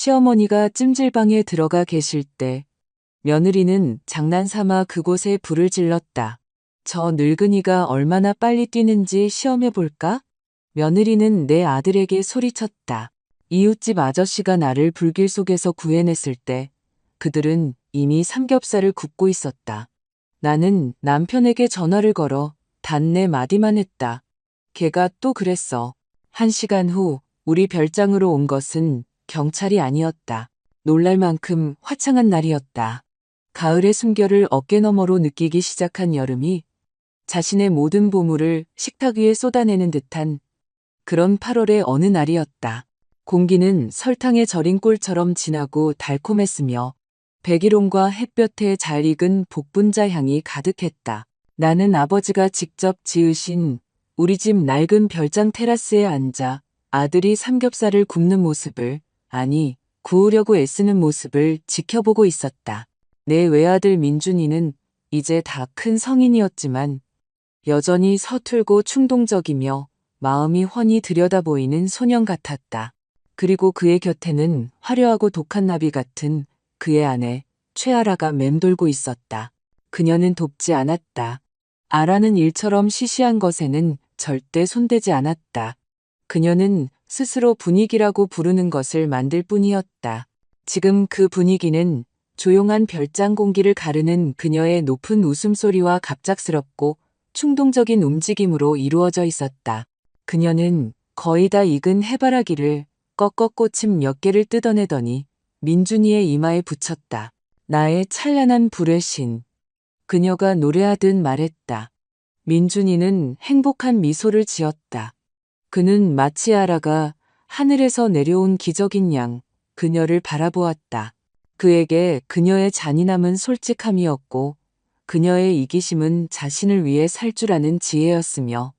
시어머니가 찜질방에 들어가 계실 때 며느리는 장난삼아 그곳에 불을 질렀다. 저 늙은이가 얼마나 빨리 뛰는지 시험해 볼까? 며느리는 내 아들에게 소리쳤다. 이웃집 아저씨가 나를 불길 속에서 구해냈을 때 그들은 이미 삼겹살을 굽고 있었다. 나는 남편에게 전화를 걸어 단내 마디만 했다. 걔가 또 그랬어. 1시간 후 우리 별장으로 온 것은 경찰이 아니었다. 놀랄 만큼 화창한 날이었다. 가을의 숨결을 어깨너머로 느끼기 시작한 여름이 자신의 모든 보물을 식탁 위에 쏟아내는 듯한 그런 8월의 어느 날이었다. 공기는 설탕에 절인 꿀처럼 진하고 달콤했으며 백일홍과 햇볕에 잘 익은 복분자 향이 가득했다. 나는 아버지가 직접 지으신 우리 집 낡은 별장 테라스에 앉아 아들이 삼겹살을 굽는 모습을, 아니, 구우려고 애쓰는 모습을 지켜보고 있었다. 내 외아들 민준이는 이제 다 큰 성인이었지만 여전히 서툴고 충동적이며 마음이 훤히 들여다보이는 소년 같았다. 그리고 그의 곁에는 화려하고 독한 나비 같은 그의 아내 최아라가 맴돌고 있었다. 그녀는 돕지 않았다. 아라는 일처럼 시시한 것에는 절대 손대지 않았다. 그녀는 스스로 분위기라고 부르는 것을 만들 뿐이었다. 지금 그 분위기는 조용한 별장 공기를 가르는 그녀의 높은 웃음소리와 갑작스럽고 충동적인 움직임으로 이루어져 있었다. 그녀는 거의 다 익은 해바라기를 꺾어 꼬침 몇 개를 뜯어내더니 민준이의 이마에 붙였다. 나의 찬란한 불의 신. 그녀가 노래하듯 말했다. 민준이는 행복한 미소를 지었다. 그는 마치 아라가 하늘에서 내려온 기적인 양 그녀를 바라보았다. 그에게 그녀의 잔인함은 솔직함이었고 그녀의 이기심은 자신을 위해 살 줄 아는 지혜였으며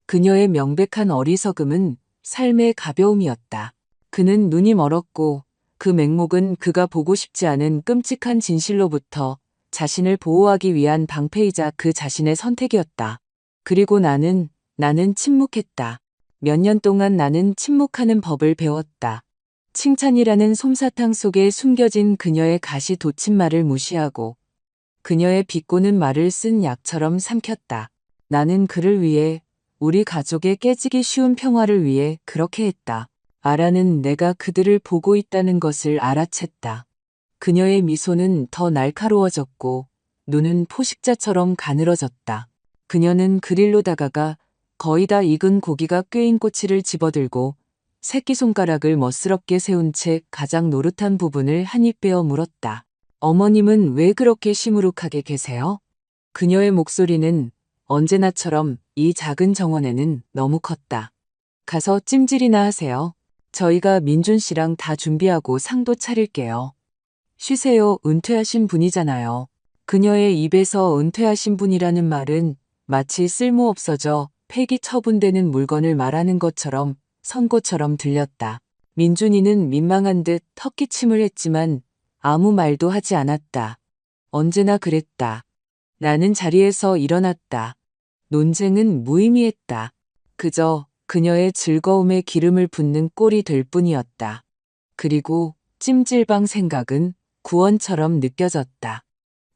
그녀의 명백한 어리석음은 삶의 가벼움이었다. 그는 눈이 멀었고 그 맹목은 그가 보고 싶지 않은 끔찍한 진실로부터 자신을 보호하기 위한 방패이자 그 자신의 선택이었다. 그리고 나는 침묵했다. 몇 년 동안 나는 침묵하는 법을 배웠다. 칭찬이라는 솜사탕 속에 숨겨진 그녀의 가시 돋친 말을 무시하고 그녀의 비꼬는 말을 쓴 약처럼 삼켰다. 나는 그를 위해, 우리 가족의 깨지기 쉬운 평화를 위해 그렇게 했다. 아라는 내가 그들을 보고 있다는 것을 알아챘다. 그녀의 미소는 더 날카로워졌고 눈은 포식자처럼 가늘어졌다. 그녀는 그릴로 다가가 거의 다 익은 고기가 꿰인 꼬치를 집어들고 새끼손가락을 멋스럽게 세운 채 가장 노릇한 부분을 한 입 베어 물었다. 어머님은 왜 그렇게 시무룩하게 계세요? 그녀의 목소리는 언제나처럼 이 작은 정원에는 너무 컸다. 가서 찜질이나 하세요. 저희가 민준 씨랑 다 준비하고 상도 차릴게요. 쉬세요. 은퇴하신 분이잖아요. 그녀의 입에서 은퇴하신 분이라는 말은 마치 쓸모없어져 폐기 처분되는 물건을 말하는 것처럼 선고처럼 들렸다. 민준이는 민망한 듯 턱기침을 했지만 아무 말도 하지 않았다. 언제나 그랬다. 나는 자리에서 일어났다. 논쟁은 무의미했다. 그저 그녀의 즐거움에 기름을 붓는 꼴이 될 뿐이었다. 그리고 찜질방 생각은 구원처럼 느껴졌다.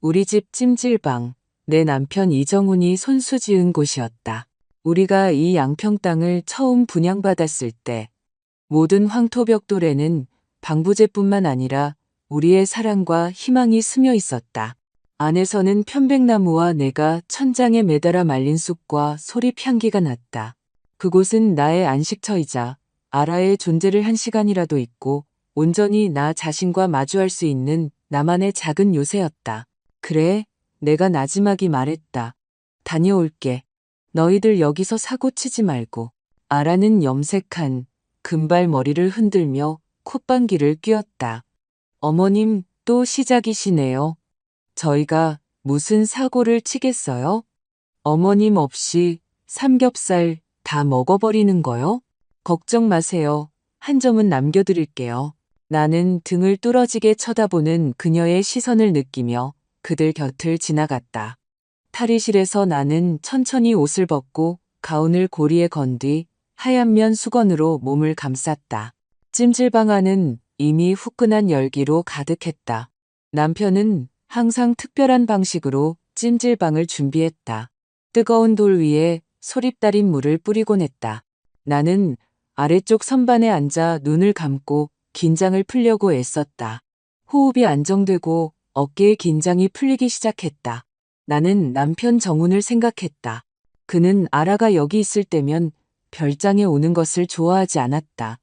우리 집 찜질방, 내 남편 이정훈이 손수 지은 곳이었다. 우리가 이 양평 땅을 처음 분양받았을 때 모든 황토벽돌에는 방부제뿐만 아니라 우리의 사랑과 희망이 스며 있었다. 안에서는 편백나무와 내가 천장에 매달아 말린 쑥과 소립 향기가 났다. 그곳은 나의 안식처이자 아라의 존재를 1시간이라도 잊고 온전히 나 자신과 마주할 수 있는 나만의 작은 요새였다. 그래, 내가 나지막이 말했다. 다녀올게. 너희들 여기서 사고 치지 말고. 아라는 염색한 금발 머리를 흔들며 콧방귀를 뀌었다. 어머님, 또 시작이시네요. 저희가 무슨 사고를 치겠어요? 어머님 없이 삼겹살 다 먹어버리는 거요? 걱정 마세요. 한 점은 남겨드릴게요. 나는 등을 뚫어지게 쳐다보는 그녀의 시선을 느끼며 그들 곁을 지나갔다. 탈의실에서 나는 천천히 옷을 벗고 가운을 고리에 건 뒤 하얀 면 수건으로 몸을 감쌌다. 찜질방 안은 이미 후끈한 열기로 가득했다. 남편은 항상 특별한 방식으로 찜질방을 준비했다. 뜨거운 돌 위에 소립 달인 물을 뿌리곤 했다. 나는 아래쪽 선반에 앉아 눈을 감고 긴장을 풀려고 애썼다. 호흡이 안정되고 어깨의 긴장이 풀리기 시작했다. 나는 남편 정훈을 생각했다. 그는 아라가 여기 있을 때면 별장에 오는 것을 좋아하지 않았다.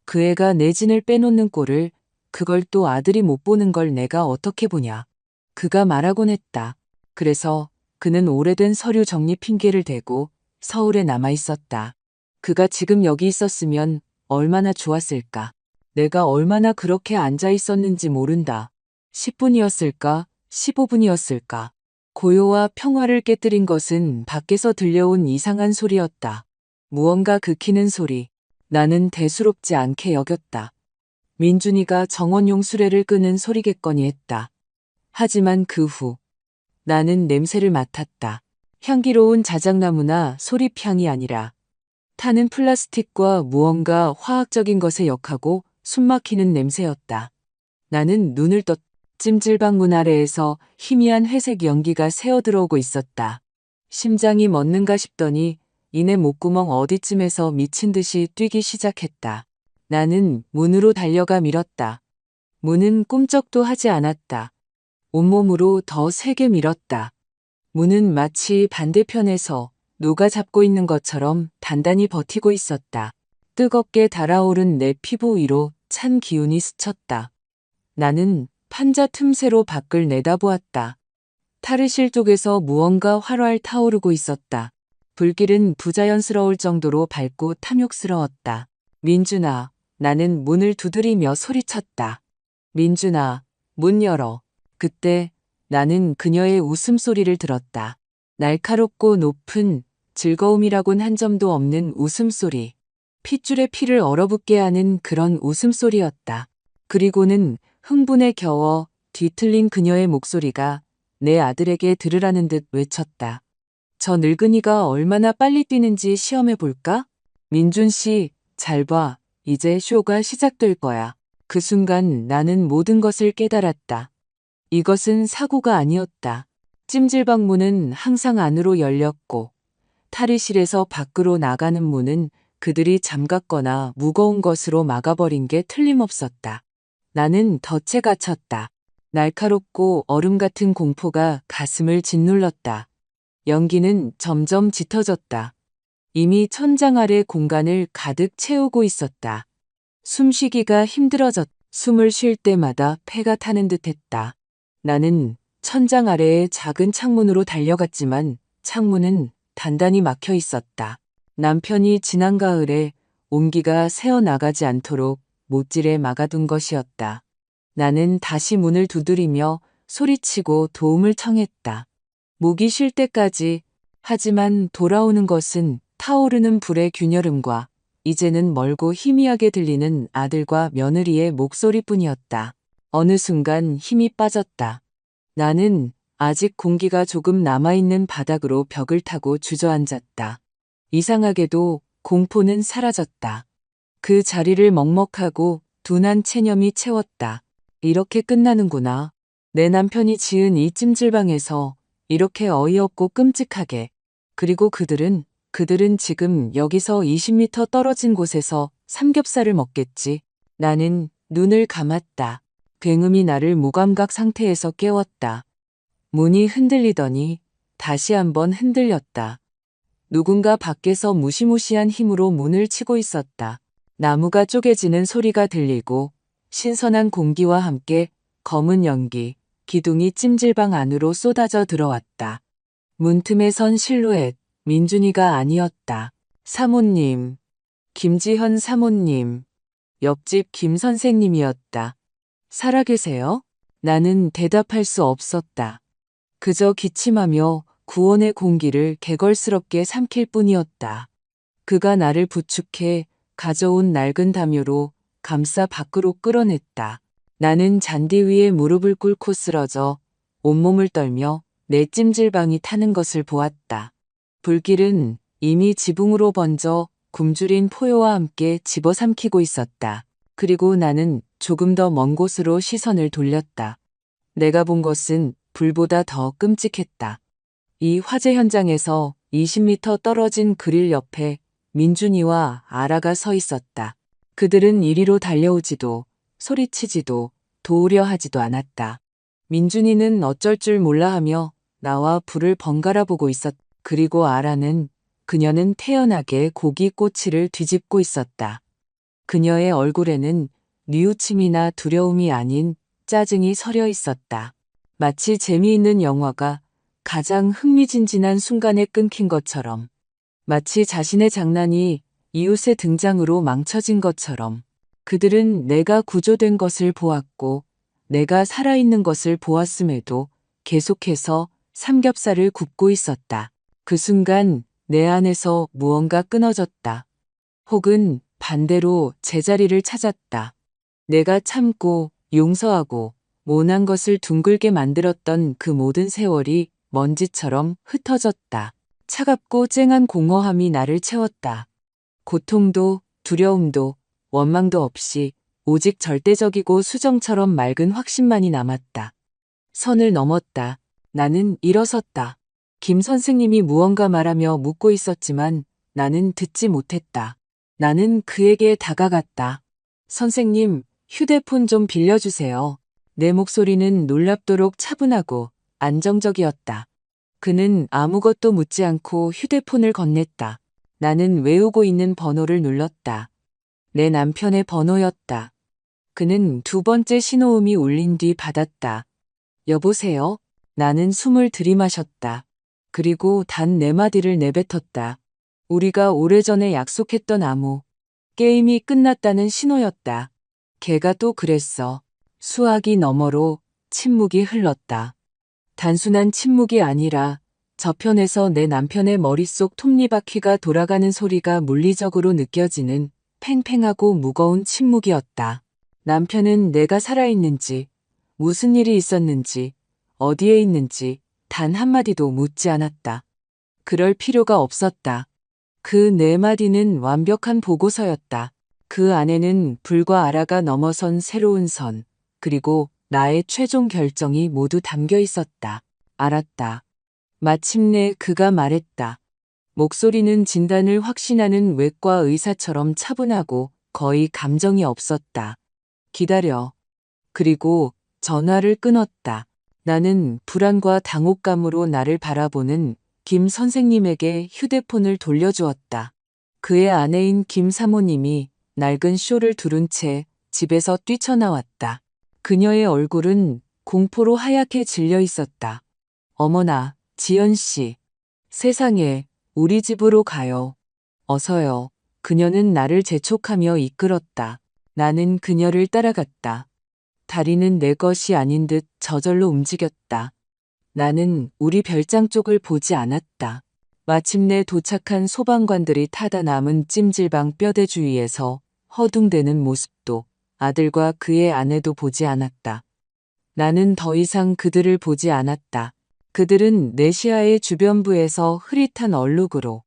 그 애가 내 진을 빼놓는 꼴을, 그걸 또 아들이 못 보는 걸 내가 어떻게 보냐. 그가 말하곤 했다. 그래서 그는 오래된 서류 정리 핑계를 대고 서울에 남아 있었다. 그가 지금 여기 있었으면 얼마나 좋았을까. 내가 얼마나 그렇게 앉아 있었는지 모른다. 10분이었을까? 15분이었을까? 고요와 평화를 깨뜨린 것은 밖에서 들려온 이상한 소리였다. 무언가 긁히는 소리. 나는 대수롭지 않게 여겼다. 민준이가 정원용 수레를 끄는 소리겠거니 했다. 하지만 그 후 나는 냄새를 맡았다. 향기로운 자작나무나 소립향이 아니라 타는 플라스틱과 무언가 화학적인 것에 역하고 숨막히는 냄새였다. 나는 눈을 떴. 찜질방 문 아래에서 희미한 회색 연기가 새어들어오고 있었다. 심장이 멎는가 싶더니 이내 목구멍 어디쯤에서 미친 듯이 뛰기 시작했다. 나는 문으로 달려가 밀었다. 문은 꿈쩍도 하지 않았다. 온몸으로 더 세게 밀었다. 문은 마치 반대편에서 누가 잡고 있는 것처럼 단단히 버티고 있었다. 뜨겁게 달아오른 내 피부 위로 찬 기운이 스쳤다. 나는 판자 틈새로 밖을 내다보았다. 탈의실 쪽에서 무언가 활활 타오르고 있었다. 불길은 부자연스러울 정도로 밝고 탐욕스러웠다. 민준아, 나는 문을 두드리며 소리쳤다. 민준아, 문 열어. 그때 나는 그녀의 웃음소리를 들었다. 날카롭고 높은 즐거움이라곤 한 점도 없는 웃음소리. 핏줄에 피를 얼어붙게 하는 그런 웃음소리였다. 그리고는 흥분에 겨워 뒤틀린 그녀의 목소리가 내 아들에게 들으라는 듯 외쳤다. 저 늙은이가 얼마나 빨리 뛰는지 시험해 볼까? 민준 씨, 잘 봐. 이제 쇼가 시작될 거야. 그 순간 나는 모든 것을 깨달았다. 이것은 사고가 아니었다. 찜질방 문은 항상 안으로 열렸고 탈의실에서 밖으로 나가는 문은 그들이 잠갔거나 무거운 것으로 막아버린 게 틀림없었다. 나는 덫에 갇혔다. 날카롭고 얼음 같은 공포가 가슴을 짓눌렀다. 연기는 점점 짙어졌다. 이미 천장 아래 공간을 가득 채우고 있었다. 숨쉬기가 힘들어졌. 숨을 쉴 때마다 폐가 타는 듯했다. 나는 천장 아래의 작은 창문으로 달려갔지만 창문은 단단히 막혀 있었다. 남편이 지난 가을에 온기가 새어나가지 않도록 못질에 막아둔 것이었다. 나는 다시 문을 두드리며 소리치고 도움을 청했다. 목이 쉴 때까지. 하지만 돌아오는 것은 타오르는 불의 균열음과 이제는 멀고 희미하게 들리는 아들과 며느리의 목소리뿐이었다. 어느 순간 힘이 빠졌다. 나는 아직 공기가 조금 남아있는 바닥으로 벽을 타고 주저앉았다. 이상하게도 공포는 사라졌다. 그 자리를 먹먹하고 둔한 체념이 채웠다. 이렇게 끝나는구나. 내 남편이 지은 이 찜질방에서 이렇게 어이없고 끔찍하게. 그리고 그들은 지금 여기서 20m 떨어진 곳에서 삼겹살을 먹겠지. 나는 눈을 감았다. 굉음이 나를 무감각 상태에서 깨웠다. 문이 흔들리더니 다시 한번 흔들렸다. 누군가 밖에서 무시무시한 힘으로 문을 치고 있었다. 나무가 쪼개지는 소리가 들리고 신선한 공기와 함께 검은 연기, 기둥이 찜질방 안으로 쏟아져 들어왔다. 문틈에 선 실루엣, 민준이가 아니었다. 사모님, 김지현 사모님, 옆집 김 선생님이었다. 살아계세요? 나는 대답할 수 없었다. 그저 기침하며 구원의 공기를 개걸스럽게 삼킬 뿐이었다. 그가 나를 부축해 가져온 낡은 담요로 감싸 밖으로 끌어냈다. 나는 잔디 위에 무릎을 꿇고 쓰러져 온몸을 떨며 내 찜질방이 타는 것을 보았다. 불길은 이미 지붕으로 번져 굶주린 포효와 함께 집어삼키고 있었다. 그리고 나는 조금 더 먼 곳으로 시선을 돌렸다. 내가 본 것은 불보다 더 끔찍했다. 이 화재 현장에서 20m 떨어진 그릴 옆에 민준이와 아라가 서 있었다. 그들은 이리로 달려오지도 소리치지도 도우려 하지도 않았다. 민준이는 어쩔 줄 몰라 하며 나와 불을 번갈아 보고 그리고 아라는 그녀는 태연하게 고기 꼬치를 뒤집고 있었다. 그녀의 얼굴에는 뉘우침이나 두려움이 아닌 짜증이 서려 있었다. 마치 재미있는 영화가 가장 흥미진진한 순간에 끊긴 것처럼, 마치 자신의 장난이 이웃의 등장으로 망쳐진 것처럼. 그들은 내가 구조된 것을 보았고 내가 살아있는 것을 보았음에도 계속해서 삼겹살을 굽고 있었다. 그 순간 내 안에서 무언가 끊어졌다. 혹은 반대로 제자리를 찾았다. 내가 참고 용서하고 모난 것을 둥글게 만들었던 그 모든 세월이 먼지처럼 흩어졌다. 차갑고 쨍한 공허함이 나를 채웠다. 고통도 두려움도 원망도 없이 오직 절대적이고 수정처럼 맑은 확신만이 남았다. 선을 넘었다. 나는 일어섰다. 김 선생님이 무언가 말하며 묻고 있었지만 나는 듣지 못했다. 나는 그에게 다가갔다. 선생님, 휴대폰 좀 빌려주세요. 내 목소리는 놀랍도록 차분하고 안정적이었다. 그는 아무것도 묻지 않고 휴대폰을 건넸다. 나는 외우고 있는 번호를 눌렀다. 내 남편의 번호였다. 그는 두 번째 신호음이 울린 뒤 받았다. 여보세요? 나는 숨을 들이마셨다. 그리고 단 네 마디를 내뱉었다. 우리가 오래전에 약속했던 게임이 끝났다는 신호였다. 걔가 또 그랬어. 수화기 너머로 침묵이 흘렀다. 단순한 침묵이 아니라 저편에서 내 남편의 머릿속 톱니바퀴가 돌아가는 소리가 물리적으로 느껴지는 팽팽하고 무거운 침묵이었다. 남편은 내가 살아있는지, 무슨 일이 있었는지, 어디에 있는지 단 한마디도 묻지 않았다. 그럴 필요가 없었다. 그 네 마디는 완벽한 보고서였다. 그 안에는 불과 아라가 넘어선 새로운 선, 그리고 나의 최종 결정이 모두 담겨 있었다. 알았다. 마침내 그가 말했다. 목소리는 진단을 확신하는 외과 의사처럼 차분하고 거의 감정이 없었다. 기다려. 그리고 전화를 끊었다. 나는 불안과 당혹감으로 나를 바라보는 김 선생님에게 휴대폰을 돌려주었다. 그의 아내인 김 사모님이 낡은 쇼를 두른 채 집에서 뛰쳐나왔다. 그녀의 얼굴은 공포로 하얗게 질려 있었다. 어머나, 지연 씨. 세상에, 우리 집으로 가요. 어서요. 그녀는 나를 재촉하며 이끌었다. 나는 그녀를 따라갔다. 다리는 내 것이 아닌 듯 저절로 움직였다. 나는 우리 별장 쪽을 보지 않았다. 마침내 도착한 소방관들이 타다 남은 찜질방 뼈대 주위에서 허둥대는 모습도 아들과 그의 아내도 보지 않았다. 나는 더 이상 그들을 보지 않았다. 그들은 내 시야의 주변부에서 흐릿한 얼룩으로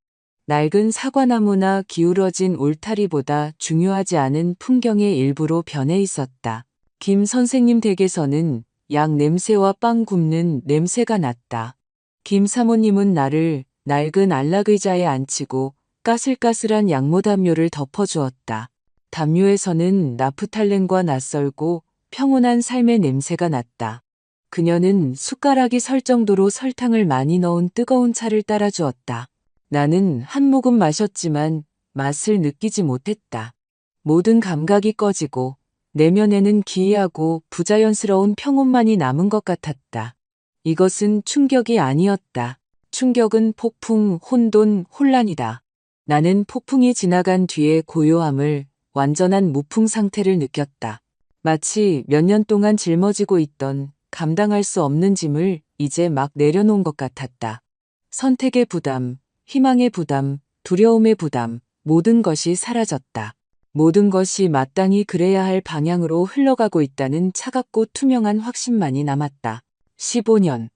낡은 사과나무나 기울어진 울타리보다 중요하지 않은 풍경의 일부로 변해 있었다. 김 선생님 댁에서는 약 냄새와 빵 굽는 냄새가 났다. 김 사모님은 나를 낡은 안락의자에 앉히고 까슬까슬한 양모담요를 덮어주었다. 담요에서는 나프탈렌과 낯설고 평온한 삶의 냄새가 났다. 그녀는 숟가락이 설 정도로 설탕을 많이 넣은 뜨거운 차를 따라주었다. 나는 한 모금 마셨지만 맛을 느끼지 못했다. 모든 감각이 꺼지고 내면에는 기이하고 부자연스러운 평온만이 남은 것 같았다. 이것은 충격이 아니었다. 충격은 폭풍, 혼돈, 혼란이다. 나는 폭풍이 지나간 뒤의 고요함을, 완전한 무풍 상태를 느꼈다. 마치 몇 년 동안 짊어지고 있던 감당할 수 없는 짐을 이제 막 내려놓은 것 같았다. 선택의 부담, 희망의 부담, 두려움의 부담, 모든 것이 사라졌다. 모든 것이 마땅히 그래야 할 방향으로 흘러가고 있다는 차갑고 투명한 확신만이 남았다. 15년.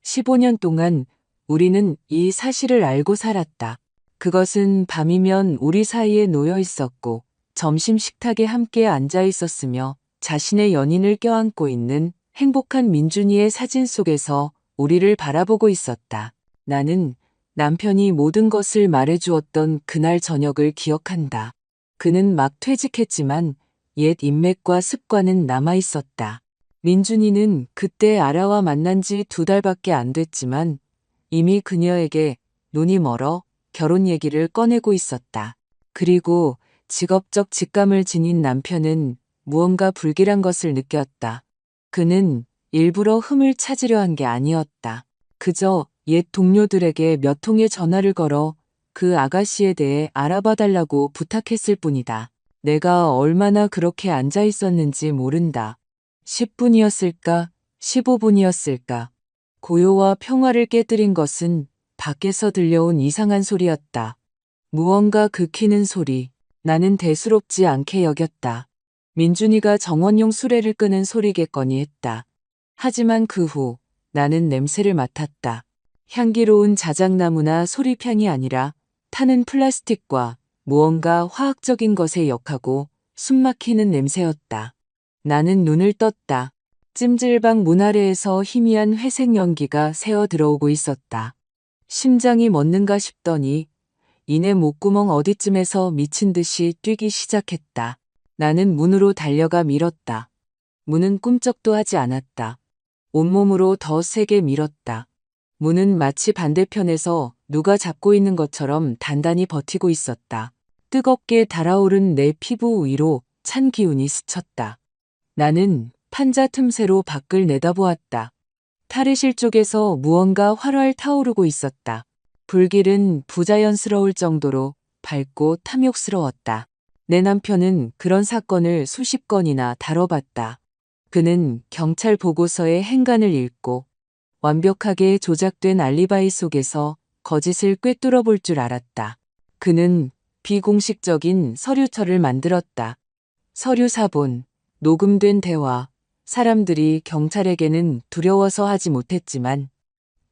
15년 동안 우리는 이 사실을 알고 살았다. 그것은 밤이면 우리 사이에 놓여 있었고, 점심 식탁에 함께 앉아 있었으며 자신의 연인을 껴안고 있는 행복한 민준이의 사진 속에서 우리를 바라보고 있었다. 나는 남편이 모든 것을 말해주었던 그날 저녁을 기억한다. 그는 막 퇴직했지만 옛 인맥과 습관은 남아있었다. 민준이는 그때 아라와 만난 지 2달밖에 안 됐지만 이미 그녀에게 눈이 멀어 결혼 얘기를 꺼내고 있었다. 그리고 직업적 직감을 지닌 남편은 무언가 불길한 것을 느꼈다. 그는 일부러 흠을 찾으려 한 게 아니었다. 그저 옛 동료들에게 몇 통의 전화를 걸어 그 아가씨에 대해 알아봐 달라고 부탁했을 뿐이다. 내가 얼마나 그렇게 앉아 있었는지 모른다. 10분이었을까? 15분이었을까? 고요와 평화를 깨뜨린 것은 밖에서 들려온 이상한 소리였다. 무언가 긁히는 소리. 나는 대수롭지 않게 여겼다. 민준이가 정원용 수레를 끄는 소리겠거니 했다. 하지만 그 후 나는 냄새를 맡았다. 향기로운 자작나무나 소리향이 아니라 타는 플라스틱과 무언가 화학적인 것에 역하고 숨막히는 냄새였다. 나는 눈을 떴다. 찜질방 문 아래에서 희미한 회색 연기가 새어 들어오고 있었다. 심장이 멎는가 싶더니 이내 목구멍 어디쯤에서 미친 듯이 뛰기 시작했다. 나는 문으로 달려가 밀었다. 문은 꿈쩍도 하지 않았다. 온몸으로 더 세게 밀었다. 문은 마치 반대편에서 누가 잡고 있는 것처럼 단단히 버티고 있었다. 뜨겁게 달아오른 내 피부 위로 찬 기운이 스쳤다. 나는 판자 틈새로 밖을 내다보았다. 탈의실 쪽에서 무언가 활활 타오르고 있었다. 불길은 부자연스러울 정도로 밝고 탐욕스러웠다. 내 남편은 그런 사건을 수십 건이나 다뤄봤다. 그는 경찰 보고서의 행간을 읽고 완벽하게 조작된 알리바이 속에서 거짓을 꿰뚫어 볼 줄 알았다. 그는 비공식적인 서류처를 만들었다. 서류 사본, 녹음된 대화, 사람들이 경찰에게는 두려워서 하지 못했지만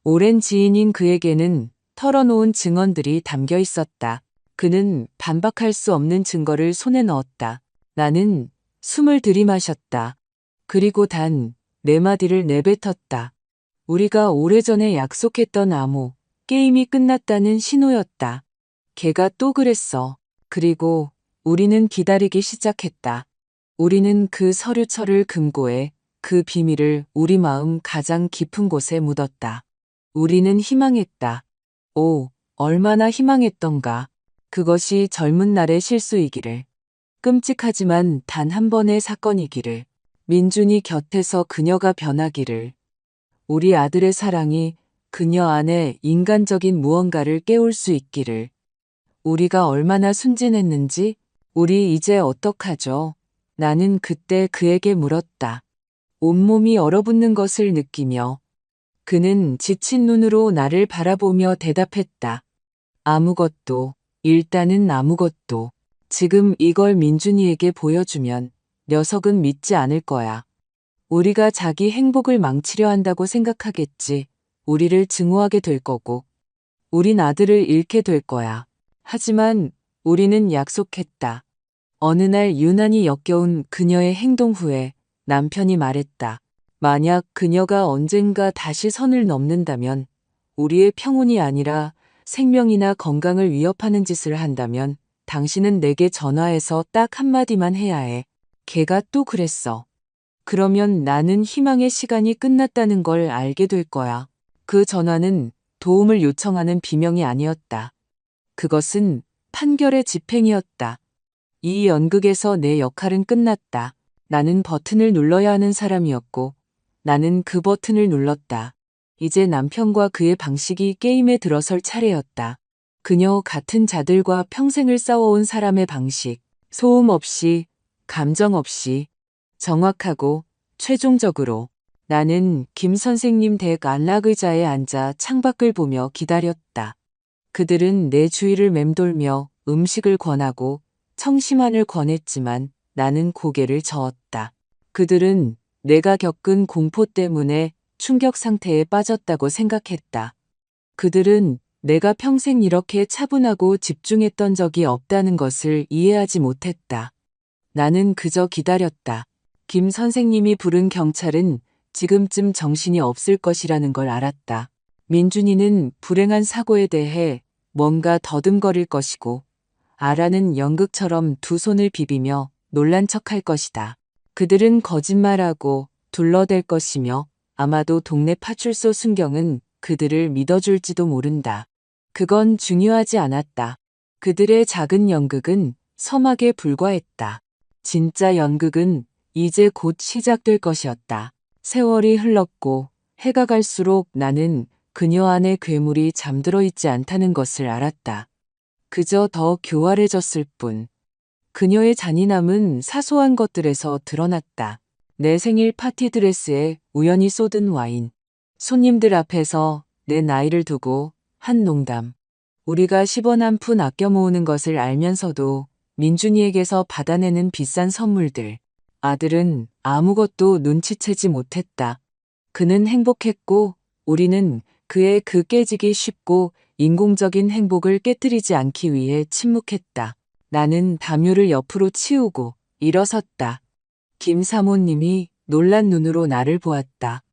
오랜 지인인 그에게는 털어놓은 증언들이 담겨 있었다. 그는 반박할 수 없는 증거를 손에 넣었다. 나는 숨을 들이마셨다. 그리고 단 4마디를 내뱉었다. 우리가 오래전에 약속했던 암호, 게임이 끝났다는 신호였다. 걔가 또 그랬어. 그리고 우리는 기다리기 시작했다. 우리는 그 서류철을 금고에 그 비밀을 우리 마음 가장 깊은 곳에 묻었다. 우리는 희망했다. 오, 얼마나 희망했던가. 그것이 젊은 날의 실수이기를. 끔찍하지만 단 한 번의 사건이기를. 민준이 곁에서 그녀가 변하기를. 우리 아들의 사랑이 그녀 안에 인간적인 무언가를 깨울 수 있기를. 우리가 얼마나 순진했는지 우리 이제 어떡하죠? 나는 그때 그에게 물었다. 온몸이 얼어붙는 것을 느끼며 그는 지친 눈으로 나를 바라보며 대답했다. 아무것도, 일단은 아무것도. 지금 이걸 민준이에게 보여주면 녀석은 믿지 않을 거야. 우리가 자기 행복을 망치려 한다고 생각하겠지. 우리를 증오하게 될 거고. 우린 아들을 잃게 될 거야. 하지만 우리는 약속했다. 어느 날 유난히 역겨운 그녀의 행동 후에 남편이 말했다. 만약 그녀가 언젠가 다시 선을 넘는다면 우리의 평온이 아니라 생명이나 건강을 위협하는 짓을 한다면 당신은 내게 전화해서 딱 한마디만 해야 해. 걔가 또 그랬어. 그러면 나는 희망의 시간이 끝났다는 걸 알게 될 거야. 그 전화는 도움을 요청하는 비명이 아니었다. 그것은 판결의 집행이었다. 이 연극에서 내 역할은 끝났다. 나는 버튼을 눌러야 하는 사람이었고 나는 그 버튼을 눌렀다. 이제 남편과 그의 방식이 게임에 들어설 차례였다. 그녀 같은 자들과 평생을 싸워온 사람의 방식. 소음 없이, 감정 없이, 정확하고 최종적으로. 나는 김 선생님 댁 안락의자에 앉아 창밖을 보며 기다렸다. 그들은 내 주위를 맴돌며 음식을 권하고 청심환을 권했지만 나는 고개를 저었다. 그들은 내가 겪은 공포 때문에 충격 상태에 빠졌다고 생각했다. 그들은 내가 평생 이렇게 차분하고 집중했던 적이 없다는 것을 이해하지 못했다. 나는 그저 기다렸다. 김 선생님이 부른 경찰은 지금쯤 정신이 없을 것이라는 걸 알았다. 민준이는 불행한 사고에 대해 뭔가 더듬거릴 것이고 아라는 연극처럼 두 손을 비비며 놀란 척할 것이다. 그들은 거짓말하고 둘러댈 것이며 아마도 동네 파출소 순경은 그들을 믿어줄지도 모른다. 그건 중요하지 않았다. 그들의 작은 연극은 서막에 불과했다. 진짜 연극은 이제 곧 시작될 것이었다. 세월이 흘렀고 해가 갈수록 나는 그녀 안에 괴물이 잠들어 있지 않다는 것을 알았다. 그저 더 교활해졌을 뿐. 그녀의 잔인함은 사소한 것들에서 드러났다. 내 생일 파티 드레스에 우연히 쏟은 와인. 손님들 앞에서 내 나이를 두고 한 농담. 우리가 10원 한 푼 아껴 모으는 것을 알면서도 민준이에게서 받아내는 비싼 선물들. 아들은 아무것도 눈치채지 못했다. 그는 행복했고 우리는 그의 그 깨지기 쉽고 인공적인 행복을 깨뜨리지 않기 위해 침묵했다. 나는 담요를 옆으로 치우고 일어섰다. 김 사모님이 놀란 눈으로 나를 보았다.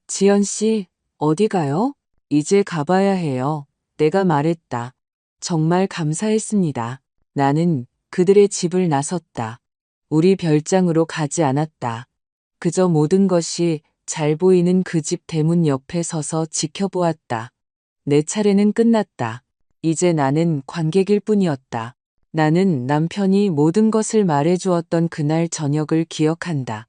지연 씨, 어디 가요? 이제 가봐야 해요. 내가 말했다. 정말 감사했습니다. 나는 그들의 집을 나섰다. 우리 별장으로 가지 않았다. 그저 모든 것이 잘 보이는 그 집 대문 옆에 서서 지켜보았다. 내 차례는 끝났다. 이제 나는 관객일 뿐이었다. 나는 남편이 모든 것을 말해주었던 그날 저녁을 기억한다.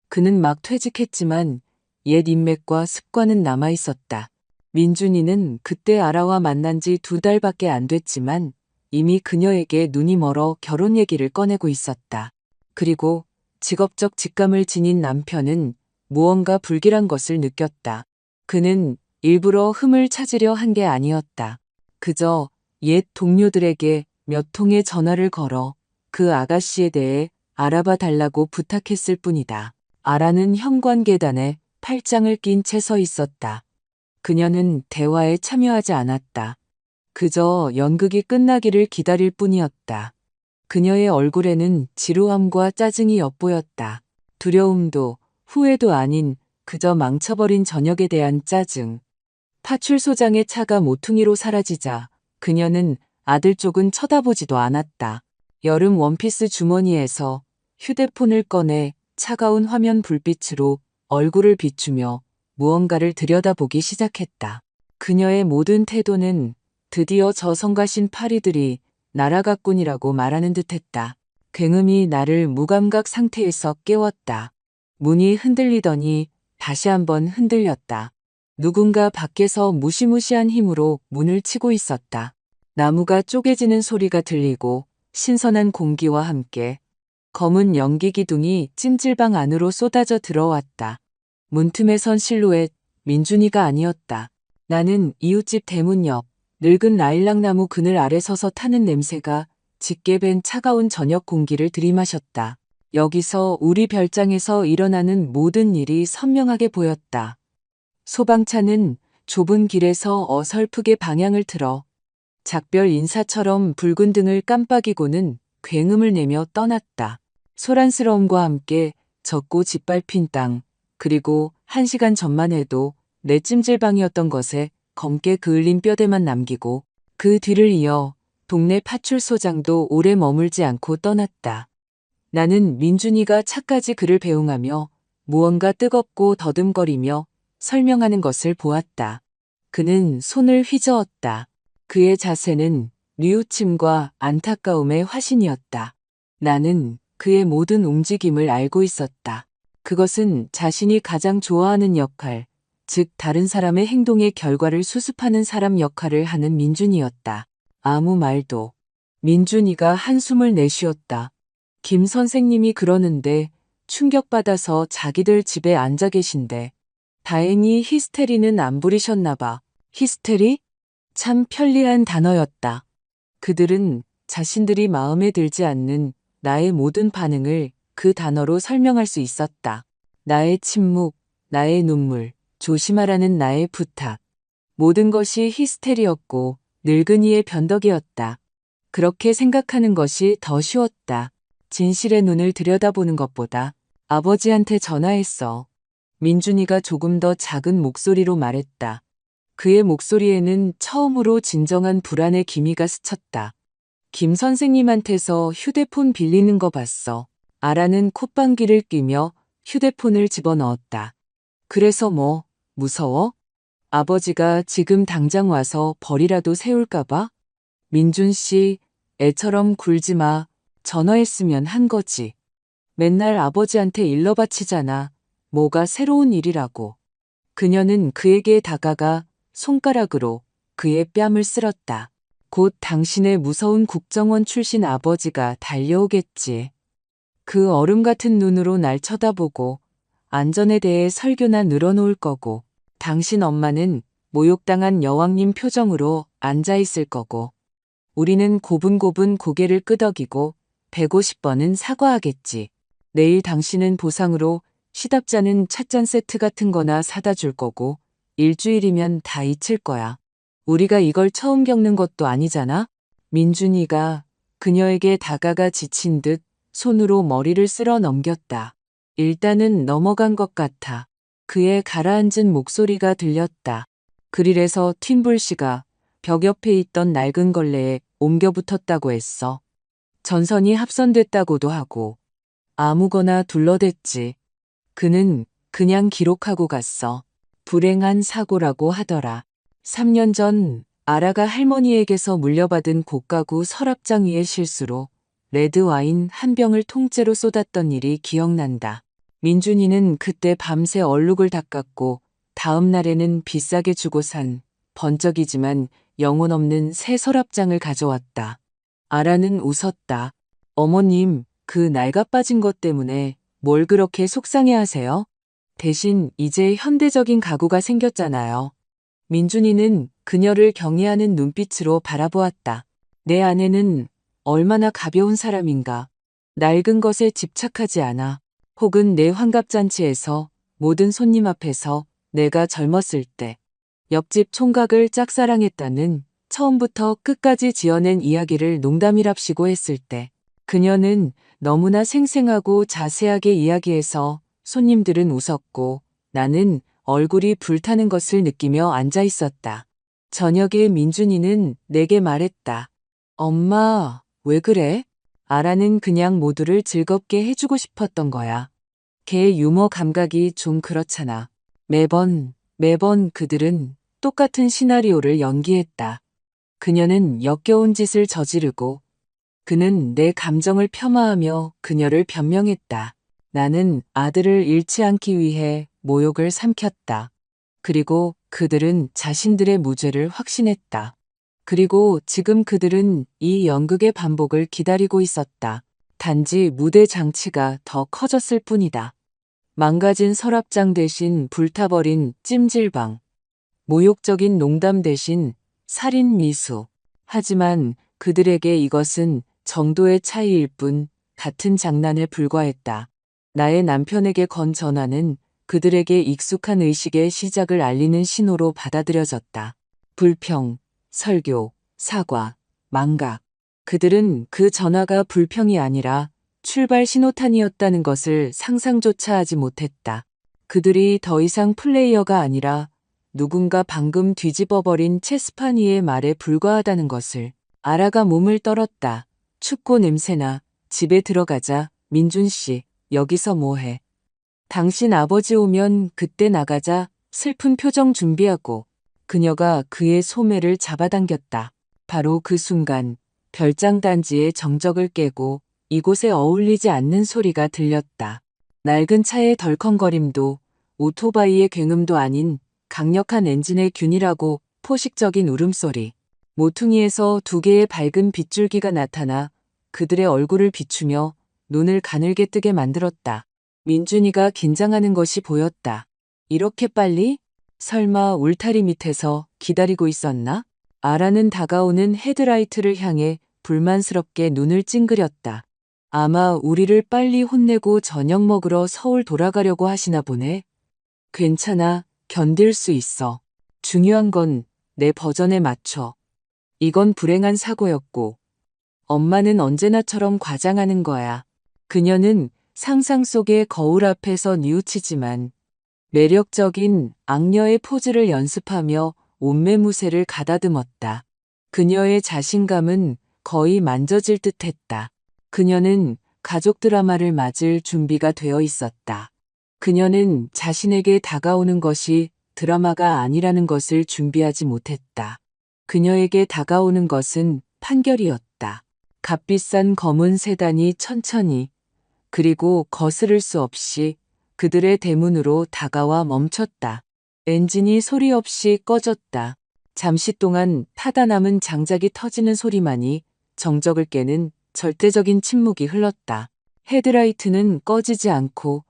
그는 막 퇴직했지만 옛 인맥과 습관은 남아있었다. 민준이는 그때 아라와 만난 지 2달밖에 안 됐지만 이미 그녀에게 눈이 멀어 결혼 얘기를 꺼내고 있었다. 그리고 직업적 직감을 지닌 남편은 무언가 불길한 것을 느꼈다. 그는 일부러 흠을 찾으려 한 게 아니었다. 그저 옛 동료들에게 몇 통의 전화를 걸어 그 아가씨에 대해 알아봐 달라고 부탁했을 뿐이다. 아라는 현관 계단에 팔짱을 낀 채 서 있었다. 그녀는 대화에 참여하지 않았다. 그저 연극이 끝나기를 기다릴 뿐이었다. 그녀의 얼굴에는 지루함과 짜증이 엿보였다. 두려움도 후회도 아닌 그저 망쳐버린 저녁에 대한 짜증. 파출소장의 차가 모퉁이로 사라지자 그녀는 아들 쪽은 쳐다보지도 않았다. 여름 원피스 주머니에서 휴대폰을 꺼내 차가운 화면 불빛으로 얼굴을 비추며 무언가를 들여다보기 시작했다. 그녀의 모든 태도는 드디어 저 성가신 파리들이 날아갔군이라고 말하는 듯했다. 굉음이 나를 무감각 상태에서 깨웠다. 문이 흔들리더니 다시 한번 흔들렸다. 누군가 밖에서 무시무시한 힘으로 문을 치고 있었다. 나무가 쪼개지는 소리가 들리고 신선한 공기와 함께 검은 연기 기둥이 찜질방 안으로 쏟아져 들어왔다. 문틈에 선 실루엣, 민준이가 아니었다. 나는 이웃집 대문 옆 늙은 라일락나무 그늘 아래 서서 타는 냄새가 짙게 밴 차가운 저녁 공기를 들이마셨다. 여기서 우리 별장에서 일어나는 모든 일이 선명하게 보였다. 소방차는 좁은 길에서 어설프게 방향을 틀어 작별 인사처럼 붉은 등을 깜빡이고는 굉음을 내며 떠났다. 소란스러움과 함께 젖고 짓밟힌 땅, 그리고 1시간 전만 해도 내 찜질방이었던 것에 검게 그을린 뼈대만 남기고 그 뒤를 이어 동네 파출소장도 오래 머물지 않고 떠났다. 나는 민준이가 차까지 그를 배웅하며 무언가 뜨겁고 더듬거리며 설명하는 것을 보았다. 그는 손을 휘저었다. 그의 자세는 뉘우침과 안타까움의 화신이었다. 나는 그의 모든 움직임을 알고 있었다. 그것은 자신이 가장 좋아하는 역할, 즉 다른 사람의 행동의 결과를 수습하는 사람 역할을 하는 민준이었다. 아무 말도. 민준이가 한숨을 내쉬었다. 김 선생님이 그러는데 충격받아서 자기들 집에 앉아 계신데 다행히 히스테리는 안 부리셨나 봐. 히스테리? 참 편리한 단어였다. 그들은 자신들이 마음에 들지 않는 나의 모든 반응을 그 단어로 설명할 수 있었다. 나의 침묵, 나의 눈물, 조심하라는 나의 부탁. 모든 것이 히스테리였고 늙은이의 변덕이었다. 그렇게 생각하는 것이 더 쉬웠다. 진실의 눈을 들여다보는 것보다 아버지한테 전화했어. 민준이가 조금 더 작은 목소리로 말했다. 그의 목소리에는 처음으로 진정한 불안의 기미가 스쳤다. 김 선생님한테서 휴대폰 빌리는 거 봤어. 아라는 콧방귀를 뀌며 휴대폰을 집어넣었다. 그래서 뭐, 무서워? 아버지가 지금 당장 와서 벌이라도 세울까봐? 민준 씨, 애처럼 굴지 마. 전화했으면 한 거지. 맨날 아버지한테 일러 바치잖아. 뭐가 새로운 일이라고. 그녀는 그에게 다가가 손가락으로 그의 뺨을 쓸었다. 곧 당신의 무서운 국정원 출신 아버지가 달려오겠지. 그 얼음 같은 눈으로 날 쳐다보고 안전에 대해 설교나 늘어놓을 거고, 당신 엄마는 모욕당한 여왕님 표정으로 앉아있을 거고, 우리는 고분고분 고개를 끄덕이고 150번은 사과하겠지. 내일 당신은 보상으로 시답잖은 찻잔 세트 같은 거나 사다 줄 거고, 일주일이면 다 잊힐 거야. 우리가 이걸 처음 겪는 것도 아니잖아? 민준이가 그녀에게 다가가 지친 듯 손으로 머리를 쓸어 넘겼다. 일단은 넘어간 것 같아. 그의 가라앉은 목소리가 들렸다. 그릴에서 튄불씨가 벽 옆에 있던 낡은 걸레에 옮겨 붙었다고 했어. 전선이 합선됐다고도 하고. 아무거나 둘러댔지. 그는 그냥 기록하고 갔어. 불행한 사고라고 하더라. 3년 전 아라가 할머니에게서 물려받은 곡가구 서랍장 위의 실수로 레드와인 한 병을 통째로 쏟았던 일이 기억난다. 민준이는 그때 밤새 얼룩을 닦았고 다음 날에는 비싸게 주고 산 번쩍이지만 영혼 없는 새 서랍장을 가져왔다. 아라는 웃었다. 어머님, 그 낡아 빠진 것 때문에 뭘 그렇게 속상해 하세요? 대신 이제 현대적인 가구가 생겼잖아요. 민준이는 그녀를 경외하는 눈빛으로 바라보았다. 내 아내는 얼마나 가벼운 사람인가. 낡은 것에 집착하지 않아. 혹은 내 환갑잔치에서 모든 손님 앞에서 내가 젊었을 때 옆집 총각을 짝사랑했다는 처음부터 끝까지 지어낸 이야기를 농담이랍시고 했을 때 그녀는 너무나 생생하고 자세하게 이야기해서 손님들은 웃었고 나는 얼굴이 불타는 것을 느끼며 앉아 있었다. 저녁에 민준이는 내게 말했다. 엄마, 왜 그래? 아라는 그냥 모두를 즐겁게 해주고 싶었던 거야. 걔의 유머 감각이 좀 그렇잖아. 매번 그들은 똑같은 시나리오를 연기했다. 그녀는 역겨운 짓을 저지르고 그는 내 감정을 폄하하며 그녀를 변명했다. 나는 아들을 잃지 않기 위해 모욕을 삼켰다. 그리고 그들은 자신들의 무죄를 확신했다. 그리고 지금 그들은 이 연극의 반복을 기다리고 있었다. 단지 무대 장치가 더 커졌을 뿐이다. 망가진 서랍장 대신 불타버린 찜질방. 모욕적인 농담 대신 살인 미수. 하지만 그들에게 이것은 정도의 차이일 뿐 같은 장난에 불과했다. 나의 남편에게 건 전화는 그들에게 익숙한 의식의 시작을 알리는 신호로 받아들여졌다. 불평, 설교, 사과, 망각. 그들은 그 전화가 불평이 아니라 출발 신호탄이었다는 것을 상상조차 하지 못했다. 그들이 더 이상 플레이어가 아니라 누군가 방금 뒤집어버린 체스판 위의 말에 불과하다는 것을. 아라가 몸을 떨었다. 춥고 냄새나. 집에 들어가자. 민준 씨, 여기서 뭐해? 당신 아버지 오면 그때 나가자. 슬픈 표정 준비하고. 그녀가 그의 소매를 잡아당겼다. 바로 그 순간 별장 단지의 정적을 깨고 이곳에 어울리지 않는 소리가 들렸다. 낡은 차의 덜컹거림도 오토바이의 굉음도 아닌 강력한 엔진의 균일하고 포식적인 울음소리. 모퉁이에서 두 개의 밝은 빗줄기가 나타나 그들의 얼굴을 비추며 눈을 가늘게 뜨게 만들었다. 민준이가 긴장하는 것이 보였다. 이렇게 빨리? 설마 울타리 밑에서 기다리고 있었나? 아라는 다가오는 헤드라이트를 향해 불만스럽게 눈을 찡그렸다. 아마 우리를 빨리 혼내고 저녁 먹으러 서울 돌아가려고 하시나 보네. 괜찮아, 견딜 수 있어. 중요한 건 내 버전에 맞춰. 이건 불행한 사고였고, 엄마는 언제나처럼 과장하는 거야. 그녀는 상상 속의 거울 앞에서 뉘우치지만 매력적인 악녀의 포즈를 연습하며 옷매무새를 가다듬었다. 그녀의 자신감은 거의 만져질 듯했다. 그녀는 가족 드라마를 맞을 준비가 되어 있었다. 그녀는 자신에게 다가오는 것이 드라마가 아니라는 것을 준비하지 못했다. 그녀에게 다가오는 것은 판결이었다. 값비싼 검은 세단이 천천히 그리고 거스를 수 없이 그들의 대문으로 다가와 멈췄다. 엔진이 소리 없이 꺼졌다. 잠시 동안 타다 남은 장작이 터지는 소리만이 정적을 깨는 절대적인 침묵이 흘렀다. 헤드라이트는 꺼지지 않고